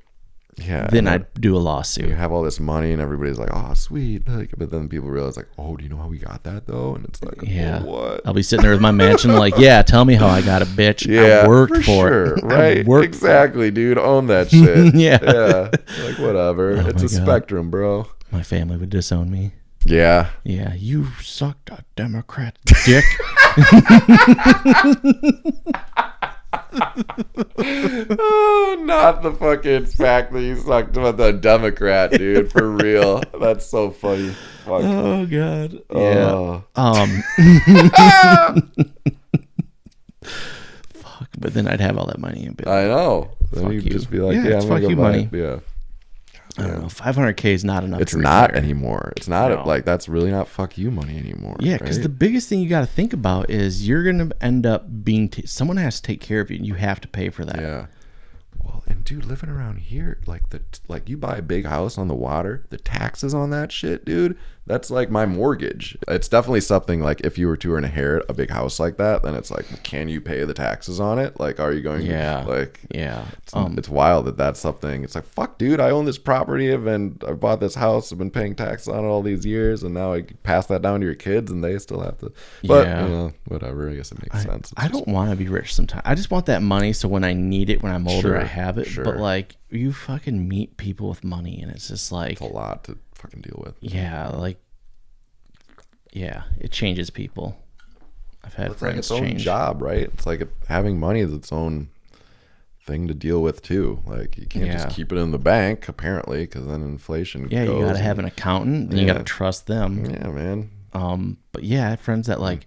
S1: yeah.
S3: then
S1: and
S3: I'd do a
S1: you
S3: lawsuit.
S1: have all this money and everybody's like, oh, sweet. Like, but then people realize like, oh, do you know how we got that though? And it's like,
S3: Yeah.
S1: oh, what?
S3: I'll be sitting there with my mansion, like, yeah, tell me how I got it, bitch.
S1: Yeah,
S3: I worked for
S1: sure,
S3: it.
S1: right?
S3: I worked
S1: Exactly, dude. Own that shit.
S3: Yeah.
S1: yeah. Like whatever.
S3: Oh
S1: it's
S3: my
S1: a
S3: God.
S1: spectrum, bro.
S3: My family would disown me.
S1: Yeah.
S3: Yeah, you sucked a Democrat dick.
S1: Oh, not the fucking fact that you sucked about the Democrat, dude. For real. That's so funny. Fuck.
S3: Oh God. Yeah.
S1: Oh.
S3: Fuck. But then I'd have all that money and be like,
S1: I know. Then
S3: Fuck
S1: you'd
S3: you.
S1: just be like,
S3: Yeah,
S1: yeah,
S3: it's
S1: I'm gonna
S3: fuck
S1: go
S3: you
S1: buy
S3: money.
S1: it. Yeah.
S3: I don't know. 500K is not enough.
S1: It's
S3: to
S1: not
S3: retire.
S1: anymore. It's not
S3: No.
S1: like that's really not fuck you money anymore.
S3: Yeah, because
S1: right?
S3: the biggest thing you got to think about is you're gonna end up being someone has to take care of you, and you have to pay for that.
S1: Yeah. Well, and dude, living around here, like you buy a big house on the water, the taxes on that shit, dude, that's like my mortgage. It's definitely something like if you were to inherit a big house like that, then it's like, can you pay the taxes on it? Like, are you going
S3: Yeah.
S1: to, like,
S3: Yeah.
S1: it's wild that that's something. It's like, fuck, dude, I own this property and I bought this house. I've been paying taxes on it all these years, and now I pass that down to your kids, and they still have to. But
S3: Yeah.
S1: you know, whatever. I guess it makes sense.
S3: I don't want to be rich sometimes. I just want that money so when I need it, when I'm older,
S1: Sure,
S3: I have it.
S1: sure.
S3: But like, you fucking meet people with money, and it's just like,
S1: It's a lot to fucking deal with.
S3: yeah, like, yeah, it changes people. I've had
S1: It's like
S3: friends
S1: its own
S3: change.
S1: job, right? It's like having money is its own thing to deal with too. Like you can't just
S3: Yeah.
S1: keep it in the bank, apparently, because then inflation.
S3: Yeah, you
S1: goes
S3: gotta have
S1: and-
S3: an accountant, and you
S1: Yeah.
S3: gotta trust them.
S1: Yeah, man.
S3: But yeah, I had friends that like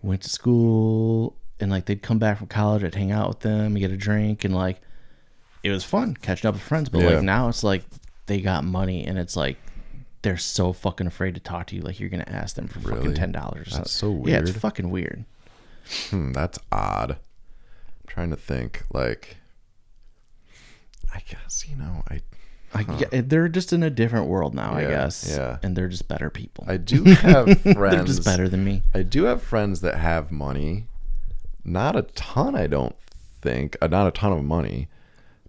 S3: went to school and like they'd come back from college, I'd hang out with them, get a drink, and like it was fun catching up with friends. But
S1: Yeah.
S3: like now it's like they got money and it's like they're so fucking afraid to talk to you, like you're gonna ask them for fucking
S1: Really?
S3: $10 or something.
S1: That's so
S3: Yeah, it's
S1: weird.
S3: fucking weird.
S1: That's odd. I'm trying to think. Like, I guess
S3: They're just in a different world now, I
S1: Yeah,
S3: guess.
S1: yeah.
S3: And they're just better people.
S1: I do have friends.
S3: They're just better than me.
S1: I do have friends that have money. Not a ton, I don't think. Not a ton of money.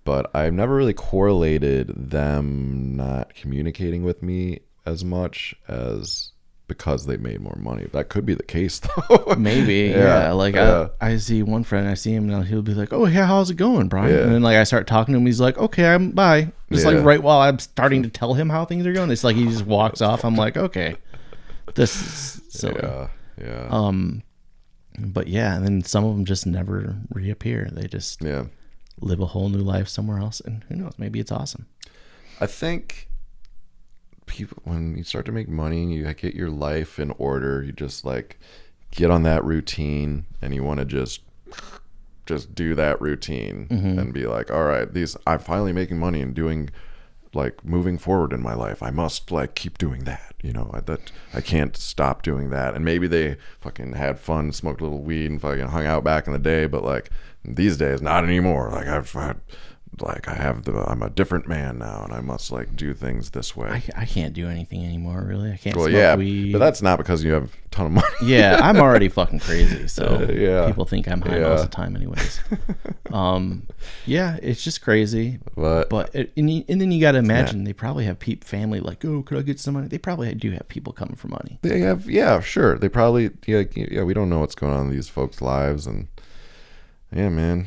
S1: But I've never really correlated them not communicating with me as much as because they made more money. That could be the case, though.
S3: Maybe,
S1: Yeah,
S3: yeah. Like
S1: yeah.
S3: I see one friend, I see him, and he'll be like, "Oh yeah, how's it going, Brian?"
S1: Yeah.
S3: And then like I start talking to him, he's like, "Okay, I'm bye." Just
S1: Yeah.
S3: like right while I'm starting to tell him how things are going, it's like he just walks off. I'm like, "Okay, this is silly."
S1: Yeah.
S3: But yeah, and then some of them just never reappear. They just
S1: Yeah.
S3: live a whole new life somewhere else, and who knows? Maybe it's awesome.
S1: I think people, when you start to make money and you get your life in order, you just like get on that routine and you want to just do that routine and be like, all right, I'm finally making money and doing like moving forward in my life. I must like keep doing that, you know, I can't stop doing that. And maybe they fucking had fun, smoked a little weed and fucking hung out back in the day, but like these days, not anymore. Like I'm a different man now, and I must like do things this way.
S3: I can't do anything anymore, really. I can't
S1: Well,
S3: smoke
S1: yeah,
S3: weed.
S1: but that's not because you have a ton of money.
S3: Yeah, I'm already fucking crazy, so
S1: Yeah.
S3: people think I'm high most of the time, anyways. Yeah, it's just crazy.
S1: But
S3: And then you got to imagine they probably have family like, oh, could I get some money? They probably do have people coming for money.
S1: they have, yeah, sure. They probably, yeah. We don't know what's going on in these folks' lives, and yeah, man.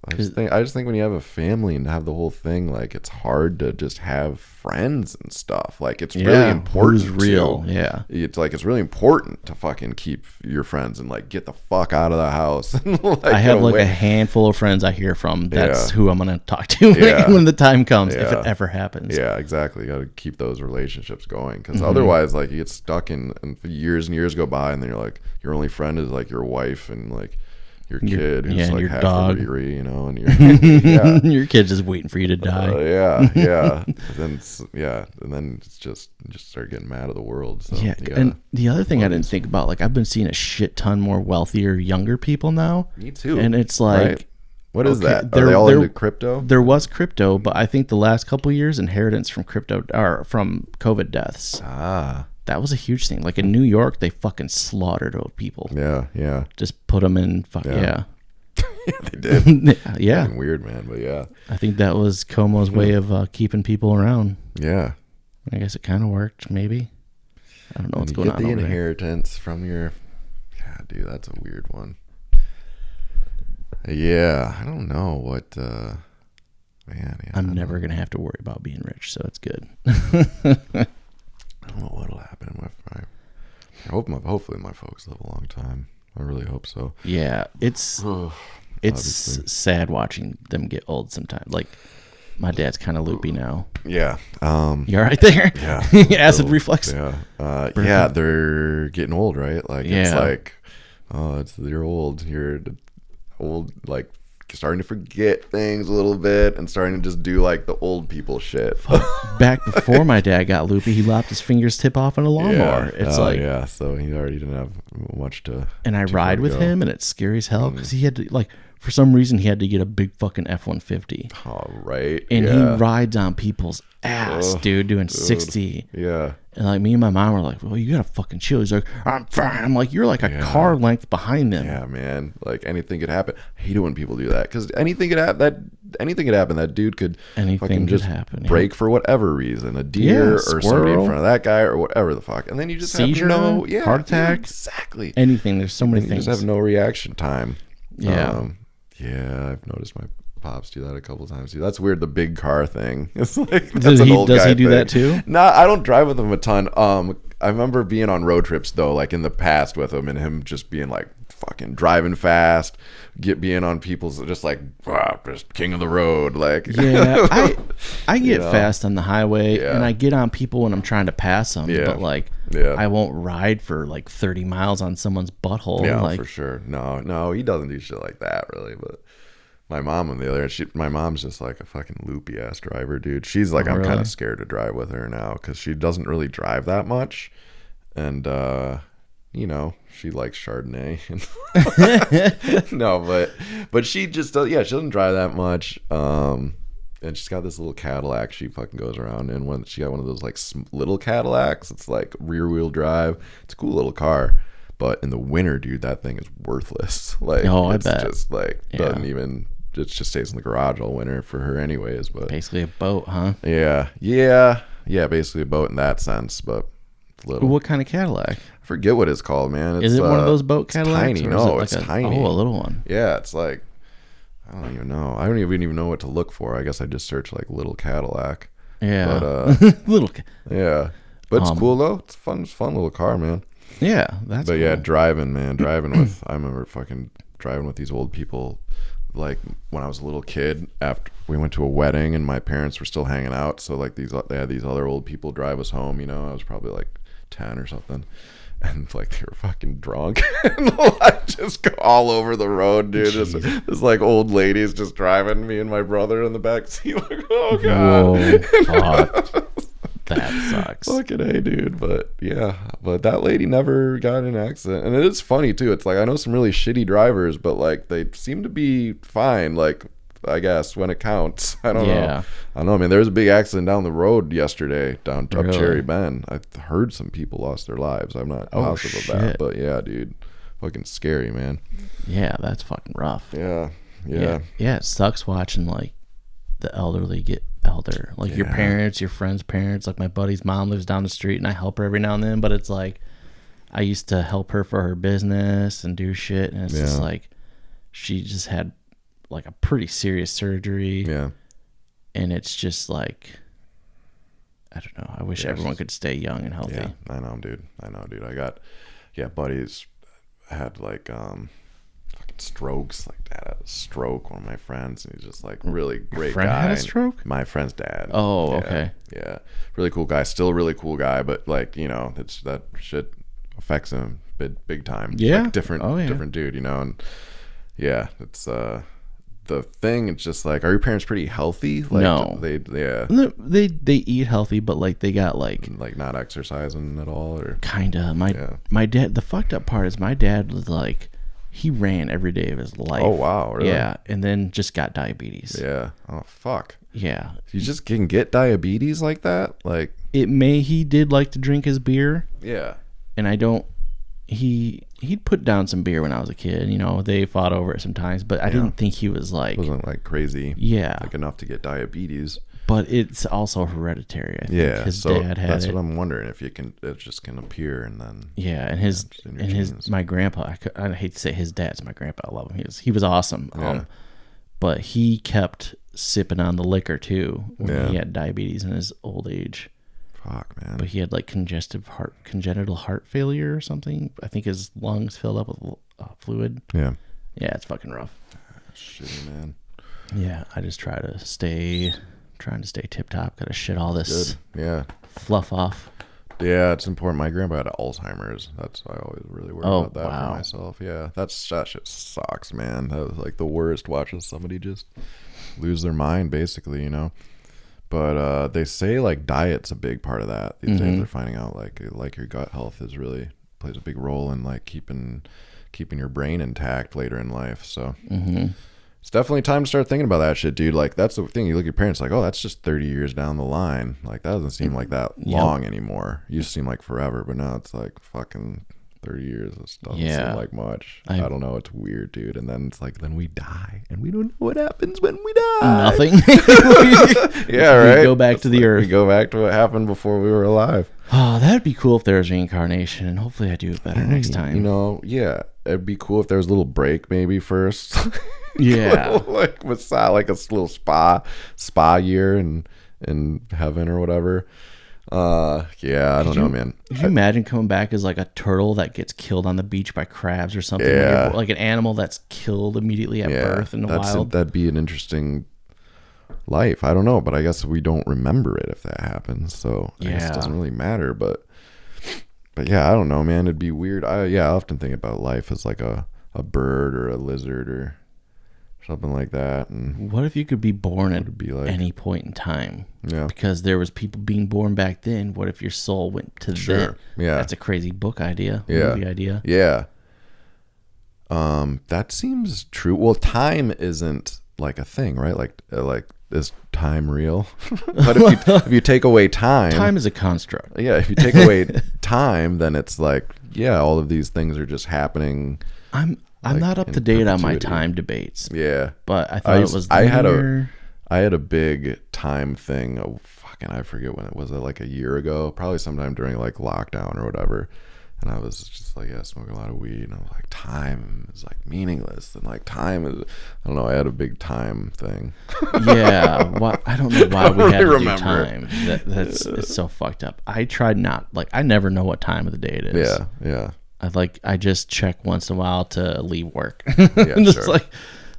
S1: I just think when you have a family and have the whole thing, like it's hard to just have friends and stuff. Like it's really important.
S3: Who's real?
S1: too.
S3: Yeah.
S1: It's like it's really important to fucking keep your friends and like get the fuck out of the house. And, like,
S3: I have
S1: get
S3: like
S1: away.
S3: a handful of friends I hear from. That's
S1: Yeah.
S3: who I'm gonna talk to
S1: Yeah.
S3: when the time comes, if
S1: Yeah.
S3: it ever happens.
S1: Yeah, exactly. You got to keep those relationships going because
S3: Mm-hmm.
S1: otherwise, like, you get stuck in and years and years go by, and then you're like, your only friend is like your wife and like your kid who's
S3: and
S1: like
S3: your
S1: half
S3: dog.
S1: a Riri, you know, and you're
S3: Your kid's just waiting for you to die.
S1: yeah. And then it's just start getting mad at the world. So,
S3: Yeah, and the other thing I didn't think about, like I've been seeing a shit ton more wealthier, younger people now.
S1: me too.
S3: And it's like,
S1: Right. What is
S3: Okay,
S1: that? Are
S3: there-
S1: they all
S3: there-
S1: into crypto?
S3: There was crypto, but I think the last couple years, inheritance from crypto or from COVID deaths.
S1: Ah,
S3: That was a huge thing. Like in New York, they fucking slaughtered old people.
S1: yeah.
S3: Just put them in. Yeah.
S1: Yeah, they did.
S3: Yeah.
S1: Fucking weird, man. But yeah,
S3: I think that was Como's way of keeping people around.
S1: yeah.
S3: I guess it kind of worked, maybe. I don't know what's
S1: You
S3: going
S1: get
S3: on
S1: the
S3: over there.
S1: inheritance from your. Yeah, dude, that's a weird one. Yeah, I don't know what. Man, yeah,
S3: I'm never gonna have to worry about being rich, so it's good.
S1: I don't know what'll happen with my. Hopefully my folks live a long time. I really hope so.
S3: Yeah, it's
S1: Obviously.
S3: sad watching them get old sometimes. Like my dad's kind of loopy now.
S1: Yeah.
S3: You all right there?
S1: Yeah.
S3: Acid
S1: So,
S3: reflux.
S1: Yeah. Yeah, they're getting old, right? Like it's
S3: Yeah.
S1: like, oh, you're old. You're old, like starting to forget things a little bit and starting to just do like the old people shit.
S3: Back before my dad got loopy, he lopped his fingers tip off on a lawnmower. It's like,
S1: yeah, so he already didn't have much to.
S3: and I
S1: too far
S3: ride
S1: to
S3: with
S1: go.
S3: him, and it's scary as hell because he had to, like, for some reason, he had to get a big fucking F-150.
S1: Oh, right.
S3: And
S1: yeah.
S3: he rides on people's ass, dude, doing 60.
S1: Yeah.
S3: And like me and my mom were like, well, you gotta fucking chill. He's like, I'm fine. I'm like, you're like a car length behind them.
S1: Yeah, man. Like anything could happen. I hate it when people do that because anything could happen. Anything could happen. That dude could
S3: Anything
S1: fucking
S3: could
S1: just
S3: happen, yeah.
S1: break for whatever reason. A deer
S3: Yeah,
S1: or somebody in
S3: squirrel.
S1: front of that guy or whatever the fuck. And then you just
S3: Seizure,
S1: have
S3: heart attack.
S1: exactly.
S3: Anything. There's so many
S1: You
S3: things.
S1: just have no reaction time.
S3: Yeah.
S1: Yeah, I've noticed my pops do that a couple times too. That's weird. The big car thing. It's like
S3: Does
S1: that's an
S3: he-
S1: old
S3: does
S1: guy
S3: he do
S1: thing.
S3: that too?
S1: No, I don't drive with him a ton. I remember being on road trips though, like in the past with him, and him just being like fucking driving fast, being on people's just like just king of the road, like
S3: Yeah, I get
S1: know?
S3: fast on the highway,
S1: Yeah.
S3: and I get on people when I'm trying to pass them.
S1: Yeah.
S3: But like,
S1: Yeah.
S3: I won't ride for like 30 miles on someone's butthole.
S1: Yeah,
S3: like,
S1: for sure. No, he doesn't do shit like that really. But my mom on the other hand, my mom's just like a fucking loopy ass driver, dude. She's like, I'm kind
S3: really?
S1: of scared to drive with her now because she doesn't really drive that much, and you know, she likes Chardonnay. No, but she just does. Yeah, she doesn't drive that much. And she's got this little Cadillac she fucking goes around in. She got one of those like little Cadillacs. It's like rear wheel drive. It's a cool little car. But in the winter, dude, that thing is worthless. Like,
S3: Oh, I
S1: it's
S3: bet.
S1: just like
S3: Yeah.
S1: doesn't even. It just stays in the garage all winter for her, anyways. But
S3: basically a boat, huh?
S1: yeah, basically a boat in that sense. But it's little.
S3: What kind of Cadillac?
S1: I forget what it's called, man. It's,
S3: Is it one of those boat Cadillacs?
S1: Tiny.
S3: or is
S1: No,
S3: it like
S1: it's tiny.
S3: Oh, a little one.
S1: Yeah, it's like I don't even know. I don't even know what to look for. I guess I just search like little Cadillac.
S3: Yeah,
S1: But
S3: little.
S1: yeah, but it's
S3: Um,
S1: cool though. It's fun. It's a fun little car, man.
S3: Yeah, that's.
S1: But yeah,
S3: cool.
S1: driving with. I remember fucking driving with these old people. Like when I was a little kid, after we went to a wedding and my parents were still hanging out, so like they had these other old people drive us home. You know, I was probably like 10 or something, and like they were fucking drunk and like just go all over the road, dude. This like old ladies just driving me and my brother in the back seat. Like, oh god,
S3: Whoa, fuck. That sucks.
S1: fucking hey, dude. But yeah, but that lady never got in an accident, and it is funny too. It's like I know some really shitty drivers, but like they seem to be fine. Like I guess when it counts. I don't know. I don't know, man. There was a big accident down the road yesterday, up
S3: Really?
S1: Cherry Bend. I heard some people lost their lives. I'm not positive of that,
S3: shit.
S1: but yeah, dude, fucking scary, man.
S3: Yeah, that's fucking rough.
S1: Yeah.
S3: Yeah, it sucks watching like the elderly get elder. Like your
S1: Yeah.
S3: parents, your friends' parents. Like my buddy's mom lives down the street, and I help her every now and then. But it's like I used to help her for her business and do shit, and it's just
S1: Yeah.
S3: like she just had like a pretty serious surgery,
S1: Yeah.
S3: and it's just like I don't know. I wish
S1: Yeah,
S3: everyone
S1: she's-
S3: could stay young and healthy.
S1: Yeah, I know, dude. I got, buddies had like fucking strokes. Like dad had a stroke. One of my friends, and he's just like really great
S3: friend
S1: guy.
S3: had a stroke?
S1: My friend's dad.
S3: Oh,
S1: Yeah,
S3: okay.
S1: Yeah, really cool guy. Still a really cool guy, but like you know, it's that shit affects him big time.
S3: Yeah.
S1: like different
S3: Oh, yeah.
S1: different dude. You know, and yeah, it's the thing. It's just like, are your parents pretty healthy? Like,
S3: No.
S1: they
S3: They eat healthy, but like they got like
S1: not exercising at all, or
S3: kinda
S1: Yeah.
S3: my dad. The fucked up part is my dad was like He ran every day of his life.
S1: Oh, wow. Really?
S3: Yeah, and then just got diabetes.
S1: Yeah. Oh, fuck.
S3: Yeah.
S1: You just can get diabetes like that? Like,
S3: He did like to drink his beer,
S1: yeah.
S3: and he'd put down some beer when I was a kid. They fought over it sometimes, but I didn't think he was like...
S1: Wasn't like crazy.
S3: Yeah.
S1: Like enough to get diabetes.
S3: But it's also hereditary. I think.
S1: Yeah.
S3: His
S1: so
S3: dad had
S1: that's
S3: it.
S1: what I'm wondering, if it just can appear and then...
S3: Yeah, and my grandpa, I hate to say his dad's my grandpa. I love him. He was awesome.
S1: Yeah.
S3: But he kept sipping on the liquor too when he had diabetes in his old age.
S1: Fuck, man.
S3: But he had like congenital heart failure or something. I think his lungs filled up with fluid.
S1: Yeah.
S3: Yeah, it's fucking rough.
S1: Shitty, man.
S3: Yeah, I just trying to stay tip top. Got to shit all this
S1: Good. Yeah.
S3: fluff off.
S1: Yeah, it's important. My grandpa had Alzheimer's. That's why I always really worry about that for myself. Yeah, that shit sucks, man. That was like the worst, watching somebody just lose their mind, basically, But they say like diet's a big part of that. These days they're finding out like your gut health plays a big role in like keeping your brain intact later in life. So it's definitely time to start thinking about that shit, dude. Like, that's the thing. You look at your parents like, oh, that's just 30 years down the line. Like, that doesn't seem like that long anymore. It used to seem like forever, but now it's like fucking 30 years. This doesn't seem like much. I don't know. It's weird, dude. And then it's like, then we die, and we don't know what happens when we die.
S3: Nothing.
S1: Yeah, right?
S3: We go back to the earth.
S1: We go back to what happened before we were alive.
S3: Oh, that'd be cool if there was reincarnation, and hopefully I do it better next time.
S1: Yeah. It'd be cool if there was a little break maybe first.
S3: Yeah.
S1: like a little spa year in heaven or whatever. Yeah, I don't know, man.
S3: Could you imagine coming back as like a turtle that gets killed on the beach by crabs or something?
S1: Yeah.
S3: Like an animal that's killed immediately at birth in the wild.
S1: That'd be an interesting life. I don't know, but I guess we don't remember it if that happens. So I guess it doesn't really matter. But yeah, I don't know, man. It'd be weird. I often think about life as like a bird or a lizard or something like that. And
S3: what if you could be born at
S1: like,
S3: any point in time?
S1: Yeah.
S3: Because there was people being born back then. What if your soul went to them?
S1: Yeah.
S3: That's a crazy book idea.
S1: Yeah.
S3: Movie idea.
S1: Yeah. That seems true. Well, time isn't like a thing, right? Like is time real? But if you take away time
S3: is a construct.
S1: Yeah. If you take away time, then it's like, yeah, all of these things are just happening.
S3: I'm not up to date on my time debates.
S1: Yeah.
S3: But I thought it was
S1: I had a big time thing. Oh, fucking, I forget when it was. Like a year ago, probably sometime during like lockdown or whatever. And I was just like, smoking a lot of weed. And I was like, time is like meaningless. And like time is, I don't know. I had a big time thing.
S3: Yeah. I don't know why we had to do time. It's so fucked up. I tried I never know what time of the day it is.
S1: Yeah. Yeah.
S3: I just check once in a while to leave work.
S1: Yeah, sure.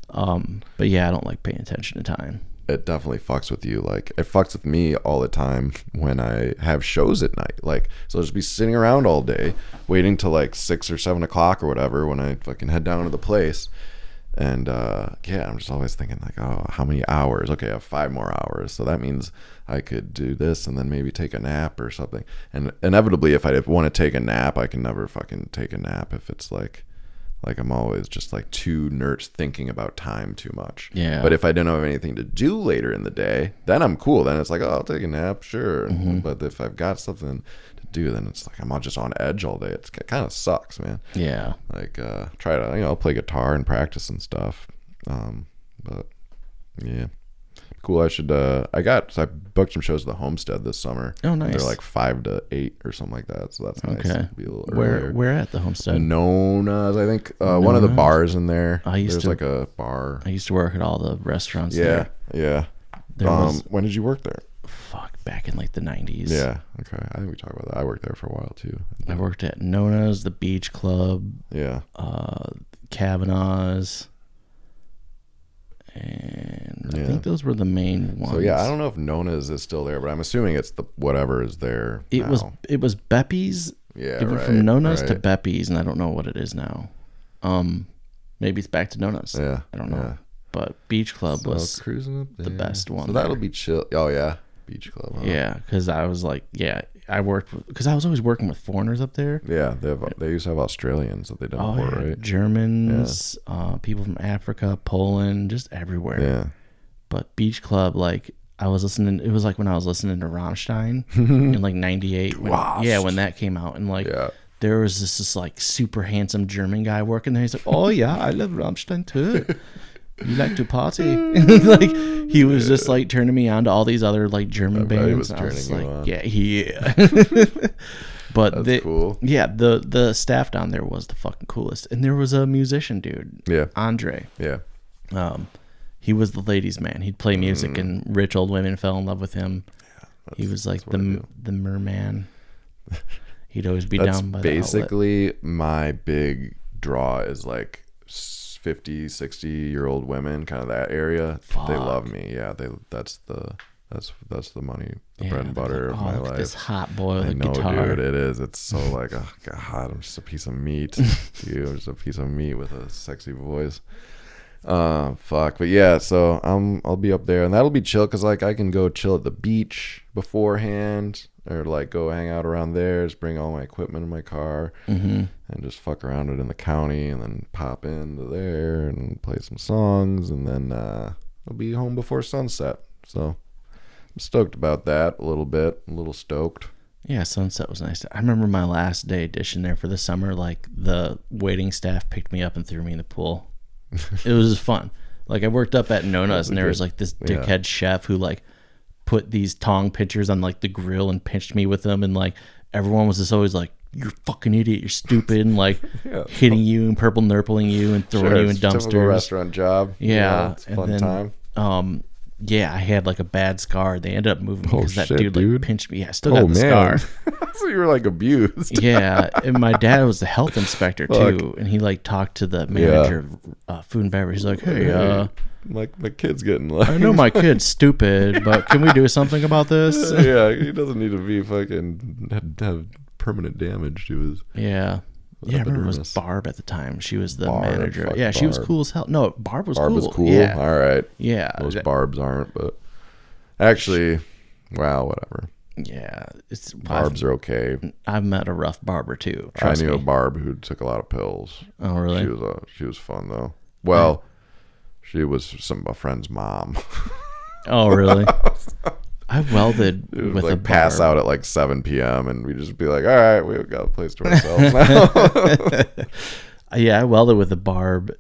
S3: But yeah, I don't like paying attention to time.
S1: It definitely fucks with you. Like, it fucks with me all the time when I have shows at night. Like, so I'll just be sitting around all day waiting till like 6 or 7 o'clock or whatever when I fucking head down to the place. And I'm just always thinking like, oh, how many hours? Okay, I have 5 more hours. So that means I could do this and then maybe take a nap or something. And inevitably, if I want to take a nap, I can never fucking take a nap if it's like I'm always just like too nerds thinking about time too much.
S3: Yeah.
S1: But if I don't have anything to do later in the day, then I'm cool. Then it's like, oh, I'll take a nap, sure. Mm-hmm. But if I've got something to do, then it's like I'm all just on edge all day. It kind of sucks, man.
S3: Yeah.
S1: Like try to I'll play guitar and practice and stuff. But yeah. Cool. I booked some shows at the Homestead this summer.
S3: Oh, nice.
S1: They're like 5 to 8 or something like that. So that's nice.
S3: Okay.
S1: Be a little earlier.
S3: Where at the Homestead?
S1: Nona's, I think. One of the bars in there.
S3: There's
S1: like a bar.
S3: I used to work at all the restaurants there.
S1: Yeah. When did you work there?
S3: Fuck, back in like the 90s.
S1: Yeah. Okay. I think we talked about that. I worked there for a while too.
S3: I worked at Nona's, the Beach Club.
S1: Yeah.
S3: Kavanaugh's. And I think those were the main ones.
S1: So yeah, I don't know if Nona's is still there, but I'm assuming it's the whatever is there.
S3: It was Beppy's.
S1: Yeah,
S3: it went from Nona's to Beppy's, and I don't know what it is now. Maybe it's back to Nona's.
S1: Yeah,
S3: I don't know. Yeah. But Beach Club was
S1: cruising up there.
S3: The best one.
S1: So that'll be chill. Oh yeah, Beach Club. Huh?
S3: Yeah, because I was like, I worked because I was always working with foreigners up there.
S1: Yeah, they used to have Australians that they done
S3: Oh,
S1: for,
S3: yeah.
S1: right?
S3: Germans, people from Africa, Poland, just everywhere.
S1: Yeah.
S3: But Beach Club, like I was listening, it was like when I was listening to Rammstein in like '98. When that came out, and like there was this like super handsome German guy working there. He's like, "Oh yeah, I love Rammstein too. You like to party?" Like he was just like turning me on to all these other like German bands. I was like,
S1: on.
S3: yeah. But
S1: That's cool.
S3: Yeah, the staff down there was the fucking coolest, and there was a musician dude.
S1: Yeah.
S3: Andre.
S1: Yeah.
S3: He was the ladies' man. He'd play music, and rich old women fell in love with him. Yeah, he was like the merman. He'd always be down by
S1: basically my big draw is like 50, 60-year-old women, kind of that area.
S3: Fuck.
S1: They love me. Yeah, that's the money, the bread and butter of my life.
S3: This hot boy with
S1: I
S3: a
S1: know,
S3: guitar.
S1: dude. It is. It's so like, oh god, I'm just a piece of meat. Dude, I'm just a piece of meat with a sexy voice. Fuck. But yeah, so I'll be up there, and that'll be chill because like I can go chill at the beach beforehand, or like go hang out around there, just bring all my equipment in my car, and just fuck around it in the county, and then pop into there and play some songs, and then I'll be home before sunset. So I'm stoked about that a little stoked.
S3: Yeah, sunset was nice. I remember my last day dishing there for the summer. Like the waiting staff picked me up and threw me in the pool. It was just fun. Like I worked up at Nona's, and there was like this dickhead chef who like put these tong pitchers on like the grill and pinched me with them, and like everyone was just always like, "You're a fucking idiot, you're stupid," and like hitting you and purple nurpling you and throwing you in dumpsters.
S1: Typical restaurant job.
S3: Yeah,
S1: it's a fun time.
S3: Yeah, I had like a bad scar. They ended up moving me because that dude like pinched me. Yeah, I still got the
S1: man.
S3: scar.
S1: So you were like abused.
S3: Yeah, and my dad was the health inspector too, and he like talked to the manager of food and beverage. He's like, "Hey,
S1: my kid's getting like,
S3: I know my kid's stupid, but can we do something about this?"
S1: Yeah, he doesn't need to be fucking have permanent damage to his.
S3: Yeah. Yeah, I remember it was Barb at the time. She was the manager. Yeah, she
S1: Barb.
S3: was cool as hell. No, Barb was
S1: Barb
S3: cool.
S1: was cool.
S3: Yeah.
S1: All right.
S3: Yeah.
S1: Most Barbs aren't, but actually, well, whatever.
S3: Yeah,
S1: Barbs are okay.
S3: I've met a rough barber too.
S1: I knew a Barb who took a lot of pills.
S3: Oh, really?
S1: She was fun though. Well, she was a friend's mom.
S3: Oh, really? I welded with
S1: like
S3: a
S1: pass
S3: barb.
S1: out at like 7 p.m. and we just be like, all right, we've got a place to ourselves now.
S3: Yeah, I welded with a barb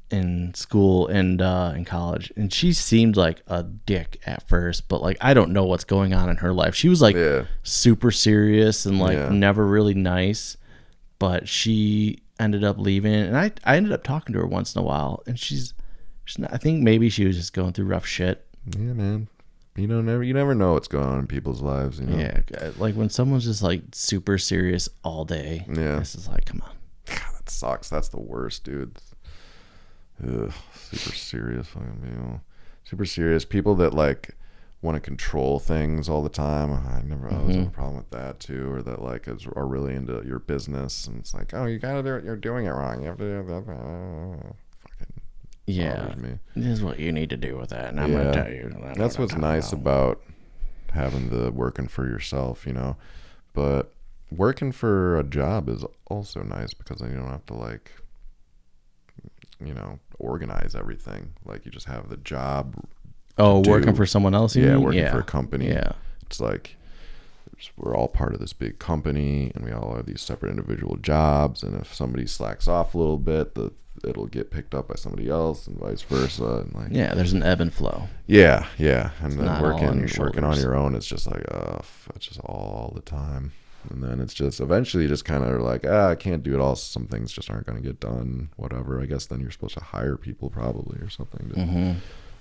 S3: in school and in college, and she seemed like a dick at first, but like I don't know what's going on in her life. She was like super serious and like never really nice, but she ended up leaving, and I ended up talking to her once in a while, and she's not, I think maybe she was just going through rough shit.
S1: Yeah, man. You never know what's going on in people's lives, you know.
S3: Yeah, like when someone's just like super serious all day.
S1: Yeah,
S3: this is like, come on.
S1: God, that sucks. That's the worst, dude. Ugh, super serious fucking people. Super serious people that like want to control things all the time. I always have a problem with that too, or that like are really into your business, and it's like, oh, you gotta do it. You're doing it wrong. You have to do that. Fucking me.
S3: This is what you need to do with that, and I'm gonna tell you.
S1: That's what's nice about having the working for yourself, you know. But working for a job is also nice because then you don't have to like, you know, organize everything. Like you just have the job.
S3: Oh, working for someone else?
S1: Working for a company.
S3: Yeah.
S1: It's like we're all part of this big company, and we all have these separate individual jobs. And if somebody slacks off a little bit, it'll get picked up by somebody else, and vice versa. And like,
S3: there's an ebb and flow.
S1: Yeah. And then working on your own, it's just like, it's just all the time. And then it's just eventually just kind of like, I can't do it all. Some things just aren't going to get done. Whatever. I guess then you're supposed to hire people probably or something to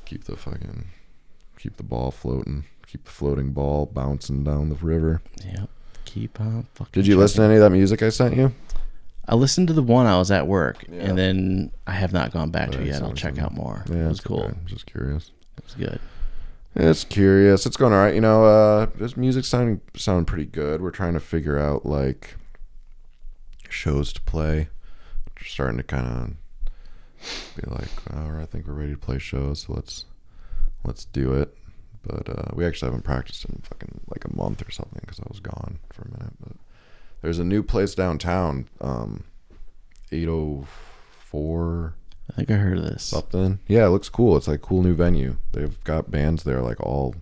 S1: keep the ball floating, keep the floating ball bouncing down the river.
S3: Yep. Keep on fucking.
S1: Did you listen to any of that music I sent you?
S3: I listened to the one I was at work, and then I have not gone back to it yet. I'll check out more.
S1: Yeah,
S3: it was cool.
S1: Okay. I'm just curious.
S3: It was good.
S1: It's curious. It's going all right. You know, this music sounding pretty good. We're trying to figure out like shows to play. We're starting to kind of be like, I think we're ready to play shows. So let's do it. But we actually haven't practiced in fucking like a month or something because I was gone for a minute. But there's a new place downtown, 804
S3: I think I heard of this.
S1: something. Yeah, it looks cool. It's like a cool new venue. They've got bands there like all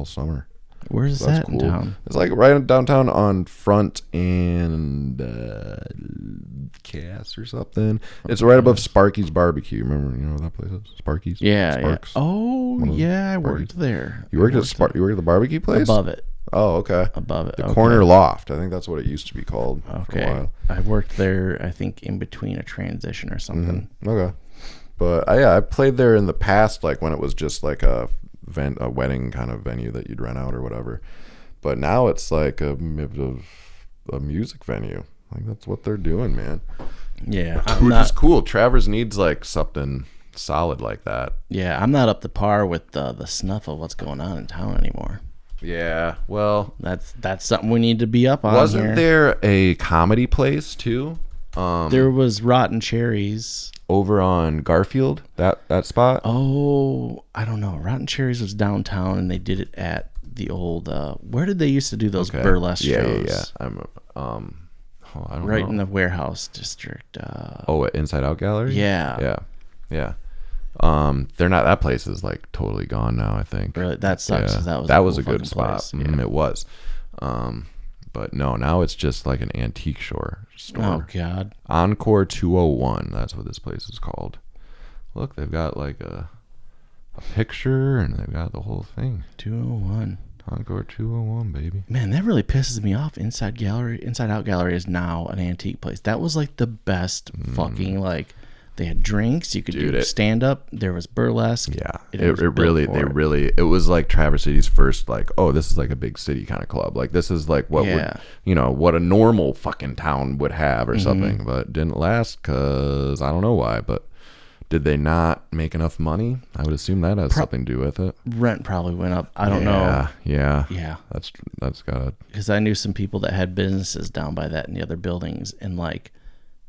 S1: summer.
S3: Where's
S1: So that's
S3: that in town?
S1: It's like right downtown on Front and Cass or something. It's right above Sparky's Barbecue. Remember, you know what that place is? Sparky's?
S3: Yeah,
S1: Sparks.
S3: yeah. Oh,
S1: One of
S3: yeah, I
S1: Sparky's.
S3: worked there.
S1: You worked at You worked at the barbecue place?
S3: Above it.
S1: Oh, okay.
S3: Above it.
S1: The
S3: okay.
S1: Corner Loft. I think that's what it used to be called for a
S3: Okay.
S1: while.
S3: I worked there, I think, in between a transition or something.
S1: Okay. But yeah, I played there in the past, like when it was just like a wedding kind of venue that you'd rent out or whatever. But now it's like a music venue. Like that's what they're doing, man.
S3: Yeah.
S1: Which is cool. Travers needs like something solid like that.
S3: Yeah, I'm not up to par with the snuff of what's going on in town anymore.
S1: Yeah. Well,
S3: That's something we need to be up on.
S1: wasn't
S3: here.
S1: there a comedy place too?
S3: There was Rotten Cherries.
S1: Over on Garfield, that spot.
S3: Oh, I don't know. Rotten Cherries was downtown, and they did it at the old. Where did they used to do those burlesque shows?
S1: Yeah. I don't
S3: Right
S1: know.
S3: in the warehouse district.
S1: At Inside Out Gallery.
S3: Yeah.
S1: Yeah. They're not. That place is like totally gone now. I think.
S3: Really, that sucks.
S1: Yeah.
S3: That was
S1: a
S3: cool
S1: good
S3: fucking
S1: spot.
S3: place. Yeah.
S1: It was. But no, now it's just like an antique store.
S3: Oh God.
S1: Encore 201. That's what this place is called. Look, they've got like a picture and they've got the whole thing.
S3: 201.
S1: Encore 201, baby.
S3: Man, that really pisses me off. Inside Out Gallery is now an antique place. That was like the best fucking like. They had drinks. You could do stand up. There was burlesque.
S1: Yeah,
S3: It
S1: was like Traverse City's first like, oh, this is like a big city kind of club. Like this is like what what a normal fucking town would have or something. But didn't last because I don't know why. But did they not make enough money? I would assume that has something to do with it.
S3: Rent probably went up. I don't know.
S1: Yeah. That's got
S3: Because I knew some people that had businesses down by that in the other buildings, and like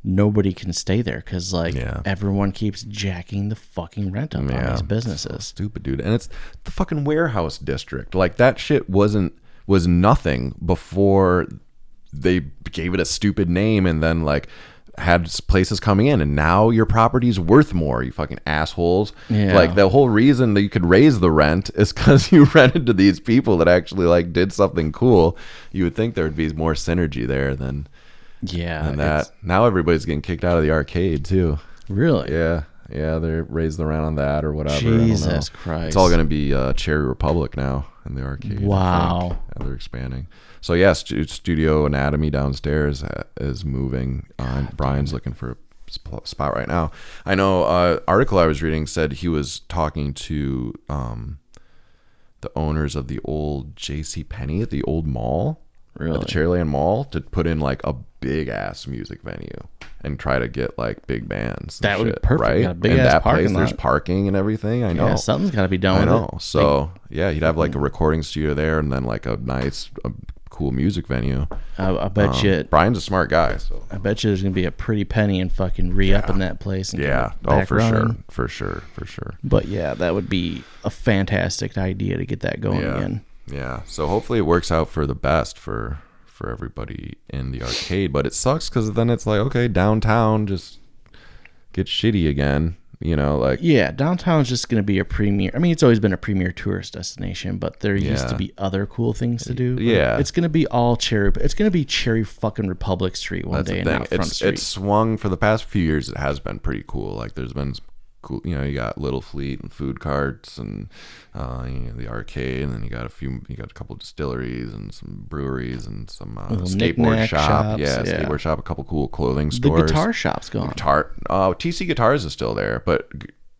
S3: nobody can stay there because like everyone keeps jacking the fucking rent up on these businesses.
S1: Stupid, dude. And it's the fucking warehouse district. Like that shit was nothing before they gave it a stupid name and then like had places coming in, and now your property's worth more, you fucking assholes. Like the whole reason that you could raise the rent is because you rented to these people that actually like did something cool. You would think there would be more synergy there than that. Now everybody's getting kicked out of the arcade too.
S3: Really?
S1: Yeah, they raised the rent on that or whatever.
S3: Jesus Christ!
S1: It's all going to be Cherry Republic now in the arcade.
S3: Wow.
S1: Yeah, they're expanding. So yeah, Studio Anatomy downstairs is moving. Brian's looking for a spot right now. I know. Article I was reading said he was talking to the owners of the old J.C. Penney at the old mall.
S3: Really?
S1: At the Cherryland Mall to put in like a big ass music venue and try to get like big bands.
S3: That would be perfect.
S1: Right?
S3: Got a big
S1: and
S3: ass
S1: that
S3: parking
S1: place, there's
S3: lot.
S1: parking and everything. I know.
S3: Yeah, something's got to be done.
S1: I
S3: with
S1: know.
S3: it.
S1: So yeah, you'd have like a recording studio there and then like a nice, cool music venue.
S3: I bet you.
S1: Brian's a smart guy. So
S3: I bet you there's gonna be a pretty penny and fucking re-up in that place. And get it back running.
S1: for sure.
S3: But yeah, that would be a fantastic idea to get that going again.
S1: Yeah. So hopefully it works out for the best for everybody in the arcade. But it sucks because then it's like, okay, downtown just gets shitty again. You know, like
S3: downtown's just gonna be a premier. I mean, it's always been a premier tourist destination, but there used to be other cool things to do.
S1: Yeah,
S3: it's gonna be all Cherry. It's gonna be Cherry fucking Republic Street one day, and not Front Street.
S1: It's swung for the past few years. It has been pretty cool. Like there's been cool, you know, you got Little Fleet and food carts and the arcade, and then you got a couple distilleries and some breweries and some skateboard shop. Skateboard shop, a couple cool clothing stores.
S3: The guitar shop's gone.
S1: TC Guitars is still there, but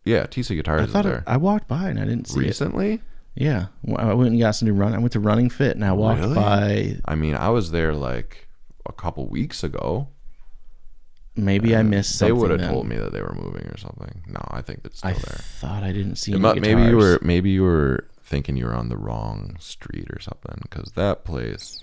S1: TC Guitars is there.
S3: I walked by and I didn't see
S1: recently.
S3: Yeah, I went and got some new run. I went to Running Fit and I walked by.
S1: I mean, I was there like a couple weeks ago.
S3: Maybe I missed something.
S1: They would have told me that they were moving or something. No, I think that's still there. I
S3: thought I didn't see any guitars.
S1: Maybe you were thinking you were on the wrong street or something, because that place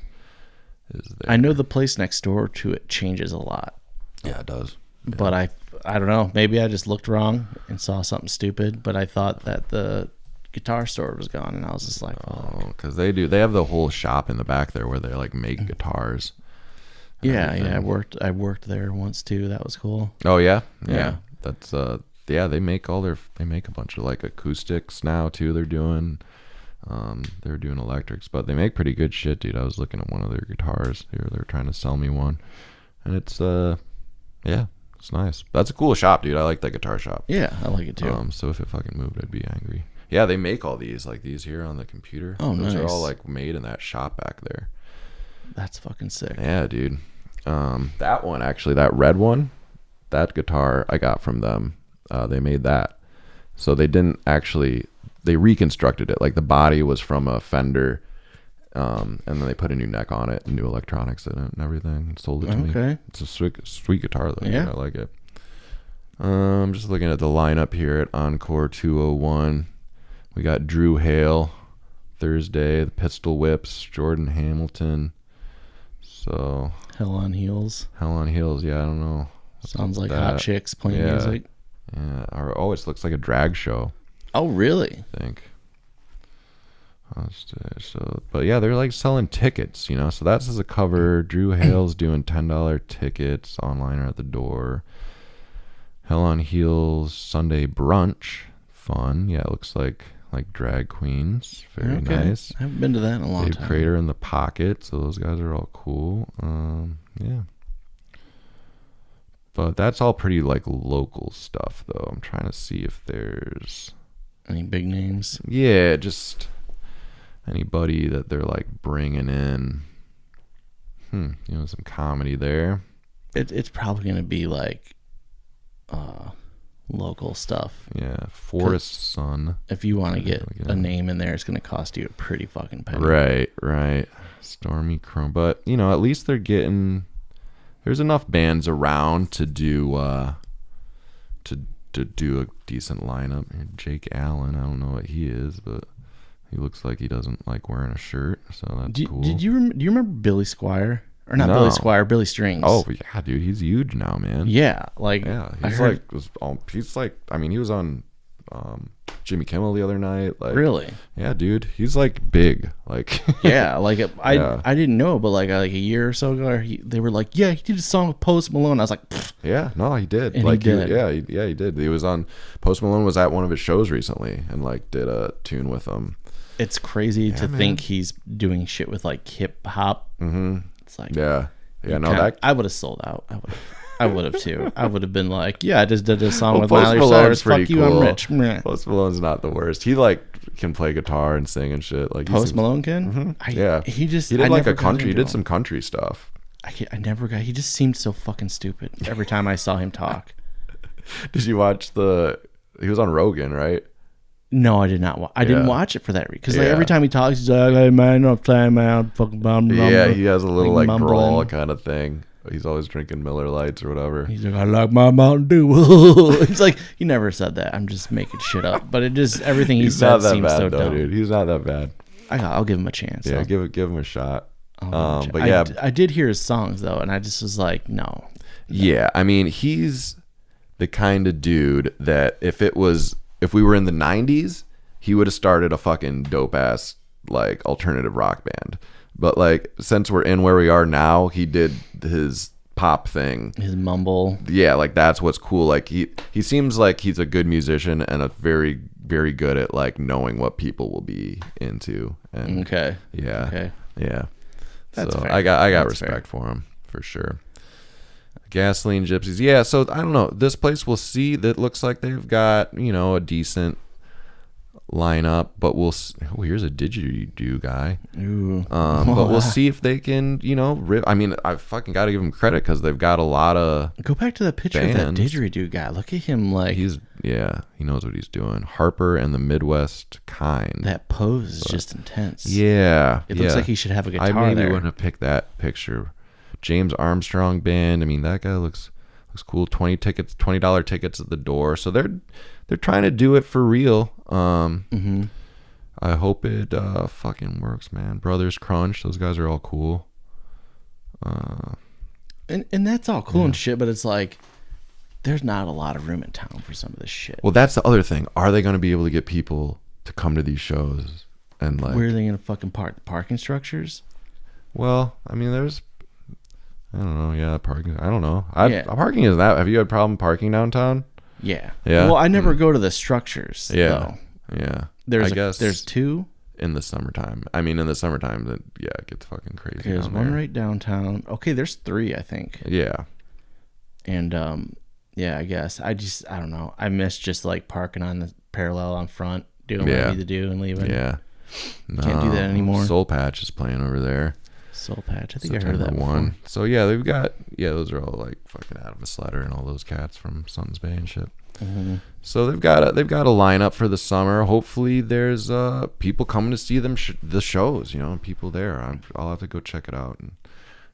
S1: is there.
S3: I know the place next door to it changes a lot.
S1: Yeah, it does. Yeah.
S3: But I don't know. Maybe I just looked wrong and saw something stupid. But I thought that the guitar store was gone, and I was just like,
S1: Oh, because they have the whole shop in the back there where they like make guitars.
S3: Yeah, I worked there once too. That was cool.
S1: Oh yeah,
S3: Yeah.
S1: That's they make a bunch of like acoustics now too. They're doing electrics, but they make pretty good shit, dude. I was looking at one of their guitars. They're trying to sell me one, and it's it's nice. That's a cool shop, dude. I like that guitar shop.
S3: Yeah, I like it too.
S1: So if it fucking moved, I'd be angry. Yeah, they make all these here on the computer.
S3: Oh,
S1: Those
S3: nice.
S1: are all like made in that shop back there.
S3: That's fucking sick.
S1: Yeah, dude. That one actually, that red one, that guitar I got from them. They made that. So they reconstructed it. Like the body was from a Fender, and then they put a new neck on it, and new electronics in it, and everything, and sold it to me.
S3: Okay.
S1: It's a sweet guitar though.
S3: Yeah.
S1: Dude. I like it. I'm just looking at the lineup here at Encore 201. We got Drew Hale, Thursday, the Pistol Whips, Jordan Hamilton. So
S3: Hell on Heels.
S1: Hell on Heels, yeah, I don't know.
S3: Sounds like hot chicks playing music.
S1: Yeah. It looks like a drag show,
S3: Oh, really?
S1: I think. But yeah, they're like selling tickets, So that's as a cover. Drew Hale's doing $10 tickets online or at the door. Hell on Heels Sunday brunch, fun. Yeah, it looks like drag queens. Very nice.
S3: I haven't been to that in a long
S1: Dave
S3: time.
S1: Crater in the Pocket, so those guys are all cool. Yeah. But that's all pretty like local stuff, though. I'm trying to see if there's
S3: Any big names?
S1: Yeah, just anybody that they're like bringing in. Some comedy there.
S3: It's probably gonna be like local stuff.
S1: Yeah, Forest Sun.
S3: If you want to get a name in there, it's gonna cost you a pretty fucking penny.
S1: Right. Stormy Chrome, but at least they're getting. There's enough bands around to do to do a decent lineup. Jake Allen, I don't know what he is, but he looks like he doesn't like wearing a shirt, so that's cool.
S3: Do you remember Billy Squire? Or not
S1: No.
S3: Billy Squire, Billy Strings.
S1: Oh yeah, dude, he's huge now, man.
S3: Yeah, like
S1: He's on Jimmy Kimmel the other night. Like,
S3: really?
S1: Yeah, dude, he's like big. Like
S3: Yeah, like I didn't know, but like a year or so ago, they were like, yeah, he did a song with Post Malone. I was like, pfft.
S1: Yeah, no, he did.
S3: And
S1: like
S3: he did.
S1: He did. He was on. Post Malone was at one of his shows recently and like did a tune with him.
S3: It's crazy to think he's doing shit with like hip hop.
S1: Mm-hmm.
S3: It's like
S1: I
S3: would have sold out. I would have too. I would have been like, yeah, I just did this song with
S1: Post
S3: Miley
S1: Malone's
S3: Cyrus. Fuck
S1: pretty
S3: you, I'm
S1: cool.
S3: rich. Meh.
S1: Post Malone's not the worst. He like can play guitar and sing and shit. Like
S3: Post Malone can.
S1: Mm-hmm.
S3: He did
S1: like a country. He did some country stuff.
S3: I never got. He just seemed so fucking stupid every time I saw him talk.
S1: Did you watch he was on Rogan, right?
S3: No, I did not. I didn't watch it for that reason. Because like
S1: Yeah.
S3: every time he talks, he's like, "Hey man, I'm playing, man, fucking bum."
S1: Yeah, he has a little like
S3: mumbling.
S1: brawl kind of thing. He's always drinking Miller Lights or whatever.
S3: He's like, I like my Mountain Dew. It's like he never said that. I'm just making shit up. But it just everything he
S1: He's
S3: said
S1: not that
S3: seems
S1: bad
S3: so
S1: though,
S3: dumb.
S1: dude. He's not that bad.
S3: I'll give him a chance.
S1: Yeah,
S3: I'll
S1: give him a shot.
S3: give
S1: But
S3: him a
S1: yeah,
S3: chance. I did hear his songs though, and I just was like, no.
S1: yeah. I mean, he's the kind of dude that if we were in the '90s, he would have started a fucking dope ass like alternative rock band. But like since we're in where we are now, he did his pop thing.
S3: His mumble.
S1: Yeah, like that's what's cool. Like he seems like he's a good musician and a very, very good at like knowing what people will be into. And
S3: Okay.
S1: yeah.
S3: Okay.
S1: Yeah.
S3: That's
S1: so
S3: fair.
S1: I got
S3: That's
S1: respect for him for sure. Gasoline Gypsies. Yeah, so I don't know. This place we'll see that looks like they've got, a decent lineup, but here's a didgeridoo guy.
S3: Ooh.
S1: But we'll see if they can, rip. I mean, I fucking got to give them credit because they've got a lot of.
S3: Go back to the picture of that
S1: bands.
S3: didgeridoo guy. Look at him like
S1: He knows what he's doing. Harper and the Midwest Kind.
S3: that pose is just intense.
S1: Yeah,
S3: It looks like he should have a guitar
S1: I maybe
S3: there.
S1: wouldn't have picked that picture. James Armstrong Band. I mean, that guy looks cool. $20 tickets at the door. So they're trying to do it for real.
S3: Mm-hmm.
S1: I hope it fucking works, man. Brothers Crunch. Those guys are all cool.
S3: And that's all cool and shit, but it's like there's not a lot of room in town for some of this shit.
S1: Well, that's the other thing. Are they going to be able to get people to come to these shows and like.
S3: Where are they gonna fucking park? The parking structures?
S1: Well, I mean, there's. I don't know. Yeah, parking. I don't know. Parking is that. Have you had problem parking downtown?
S3: Yeah.
S1: Yeah.
S3: Well, I never go to the structures.
S1: Yeah.
S3: Though.
S1: Yeah.
S3: There's
S1: I guess
S3: there's two.
S1: in the summertime. I mean, in the summertime, it gets fucking crazy.
S3: There's
S1: down
S3: one
S1: there.
S3: right downtown. Okay, there's three, I think.
S1: Yeah.
S3: And yeah, I guess I don't know. I miss just like parking on the parallel on front, doing what I need to do and leaving.
S1: Yeah. No,
S3: Can't do that anymore.
S1: Soul Patch is playing over there.
S3: Soul Patch. I think I
S1: September
S3: heard that
S1: 1.
S3: before.
S1: So yeah, they've got those are all like fucking Adam Slatter and all those cats from Suns Bay and shit.
S3: Mm-hmm.
S1: So they've got a lineup for the summer. Hopefully there's people coming to see them the shows, people there. I'll have to go check it out and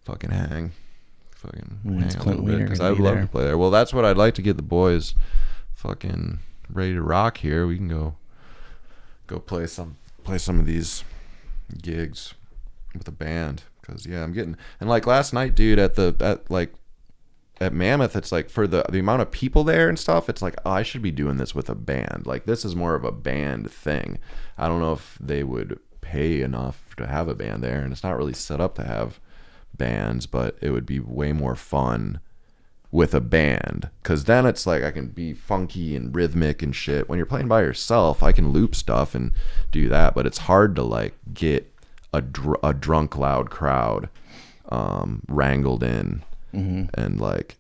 S1: fucking hang
S3: It's
S1: a
S3: Clint
S1: little bit because I'd love to play there. Well, that's what I'd like to get the boys fucking ready to rock here. We can go play some of these gigs with a band because I'm getting, and like last night, dude, at Mammoth, it's like for the amount of people there and stuff, it's like, oh, I should be doing this with a band. Like this is more of a band thing. I don't know if they would pay enough to have a band there, and it's not really set up to have bands, but it would be way more fun with a band because then it's like I can be funky and rhythmic and shit. When you're playing by yourself, I can loop stuff and do that, but it's hard to like get a drunk loud crowd wrangled in and like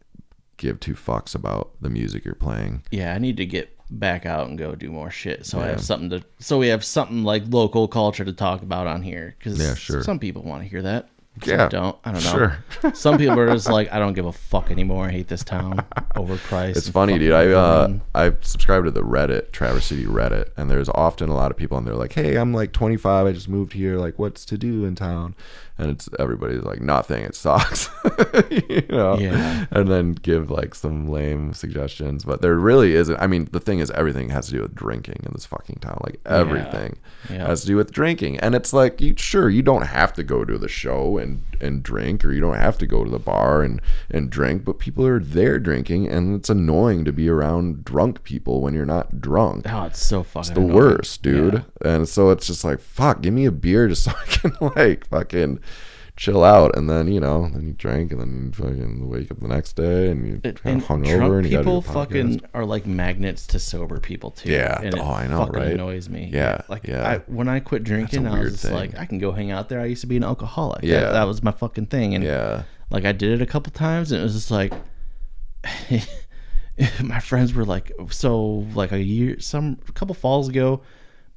S1: give two fucks about the music you're playing.
S3: Yeah, I need to get back out and go do more shit so I have something we have something like local culture to talk about on here because some people want to hear that. I don't know.
S1: Sure.
S3: Some people are just like, I don't give a fuck anymore. I hate this town. Overpriced.
S1: It's funny, dude. I subscribe to the Reddit, Traverse City Reddit, and there's often a lot of people on there like, hey, I'm like 25. I just moved here. Like, what's to do in town? And everybody's like, nothing. It sucks.
S3: Yeah.
S1: And then give like some lame suggestions. But there really isn't. I mean, the thing is, everything has to do with drinking in this fucking town. Like, everything has to do with drinking. And it's like, you don't have to go to the show and drink, or you don't have to go to the bar and drink, but people are there drinking, and it's annoying to be around drunk people when you're not drunk.
S3: Oh, it's so fucking
S1: It's the
S3: annoying.
S1: worst, dude.
S3: Yeah.
S1: And so it's just like, fuck, give me a beer just so I can like fucking chill out. And then then you drink, and then you fucking wake up the next day and you kind of hungover,
S3: drunk
S1: and you
S3: people
S1: gotta do a
S3: fucking
S1: podcast.
S3: are like magnets to sober people too.
S1: Yeah.
S3: And
S1: I know,
S3: fucking
S1: right?
S3: annoys me.
S1: Yeah,
S3: Like
S1: yeah.
S3: when I quit drinking,
S1: That's a
S3: I was
S1: weird
S3: just
S1: thing.
S3: like, I can go hang out there. I used to be an alcoholic.
S1: Yeah.
S3: That was my fucking thing. And like I did it a couple times, and it was just like my friends were like, so like a couple falls ago,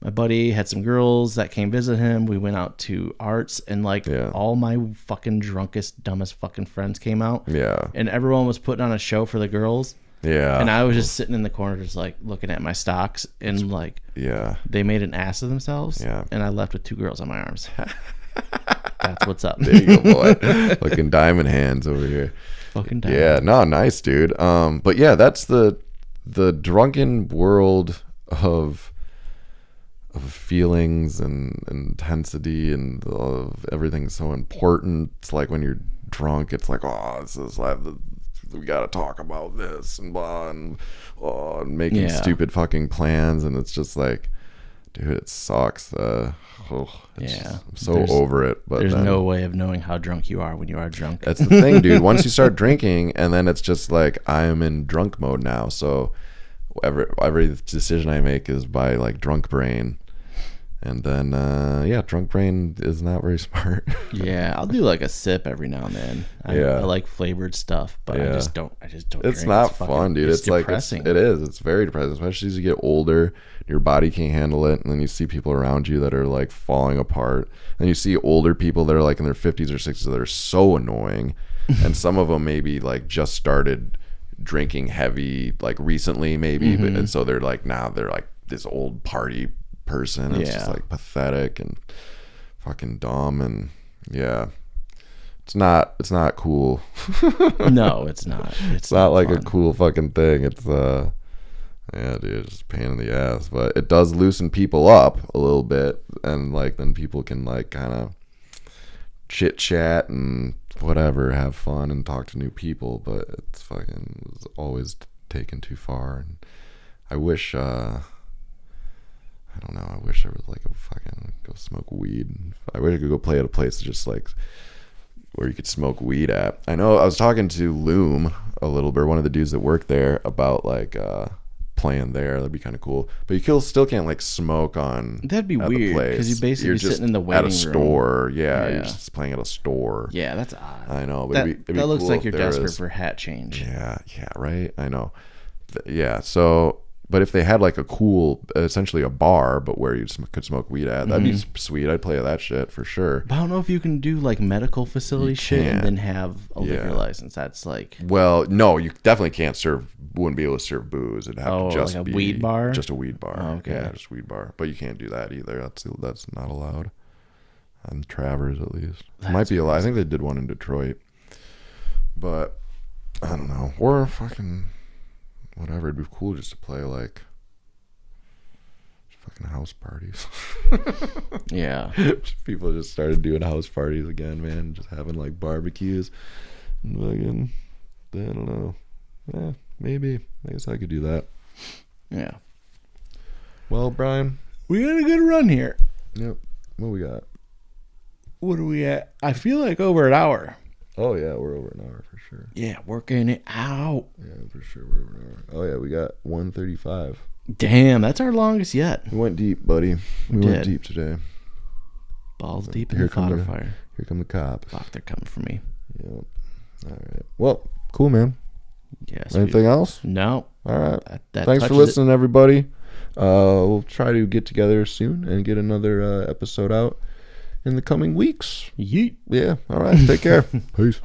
S3: my buddy had some girls that came visit him. We went out to Arts, and like all my fucking drunkest, dumbest fucking friends came out.
S1: Yeah.
S3: And everyone was putting on a show for the girls.
S1: Yeah.
S3: And I was just sitting in the corner, just like looking at my stocks, and like they made an ass of themselves.
S1: Yeah.
S3: And I left with two girls on my arms. That's what's up.
S1: There you go, boy. Looking diamond hands over here.
S3: Fucking diamond.
S1: Yeah, no, nice, dude. But yeah, that's the drunken world of feelings and intensity, and of everything's so important. It's like when you're drunk, it's like, oh, this is like we got to talk about this and blah, and making stupid fucking plans, and it's just like, dude, it sucks. I'm so over it. But
S3: there's no way of knowing how drunk you are when you are drunk.
S1: That's the thing, dude. Once you start drinking, and then it's just like, I am in drunk mode now. So every decision I make is by like drunk brain. And then, drunk brain is not very smart.
S3: Yeah, I'll do like a sip every now and then. I like flavored stuff, but I just don't.
S1: It's
S3: drink.
S1: not fun, dude. It's like
S3: depressing.
S1: it is. It's very depressing, especially as you get older. Your body can't handle it, and then you see people around you that are like falling apart. And you see older people that are like in their 50s or 60s that are so annoying, and some of them maybe like just started drinking heavy like recently, maybe, and so they're like this old party person. It's just like pathetic and fucking dumb, and it's not cool.
S3: No, it's not.
S1: It's not like fun. A cool fucking thing. It's dude, it's just a pain in the ass, but it does loosen people up a little bit, and like then people can like kind of chit chat and whatever, have fun and talk to new people. But it's fucking always taken too far, and I wish wish there was like a fucking go smoke weed. I wish I could go play at a place just like where you could smoke weed at. I know I was talking to Loom a little bit, one of the dudes that worked there, about like playing there. That'd be kind of cool. But you still can't like smoke on.
S3: That'd be weird because you're basically sitting in the waiting room
S1: at a store. Yeah, you're just playing at a store.
S3: Yeah, that's odd.
S1: I know. But it'd be
S3: looks
S1: cool
S3: like you're desperate for hat change.
S1: Yeah, right. I know. Yeah. So, but if they had like a cool, essentially a bar, but where you could smoke weed at, that'd be sweet. I'd play that shit for sure.
S3: But I don't know if you can do like medical facility shit and then have a liquor license. That's like.
S1: Well, no, you definitely can't wouldn't be able to serve booze. It'd have to just
S3: like a
S1: be
S3: weed bar?
S1: Just a weed bar.
S3: Oh, okay.
S1: Yeah, just weed bar. But you can't do that either. That's not allowed. On Travers, at least. It might be allowed. I think they did one in Detroit. But I don't know. Or fucking whatever. It'd be cool just to play like fucking house parties.
S3: Yeah.
S1: People just started doing house parties again, man. Just having like barbecues. And fucking, I don't know. Yeah, maybe. I guess I could do that.
S3: Yeah.
S1: Well, Brian.
S3: We got a good run here.
S1: Yep. What we got?
S3: What are we at? I feel like over an hour.
S1: Oh, yeah. We're over an hour for sure.
S3: Yeah, working it out.
S1: Yeah, for sure. We're over an hour. Oh, yeah. We got 135.
S3: Damn, that's our longest yet.
S1: We went deep, buddy. We went deep today.
S3: Balls deep in the fodder fire.
S1: Here come the cops.
S3: Fuck, they're coming for me.
S1: Yep. All right. Well, cool, man.
S3: Yes.
S1: Anything else?
S3: No.
S1: All right.
S3: That
S1: Thanks for listening, everybody. We'll try to get together soon and get another episode out in the coming weeks.
S3: Yeet.
S1: Yeah. All right. Take care. Peace.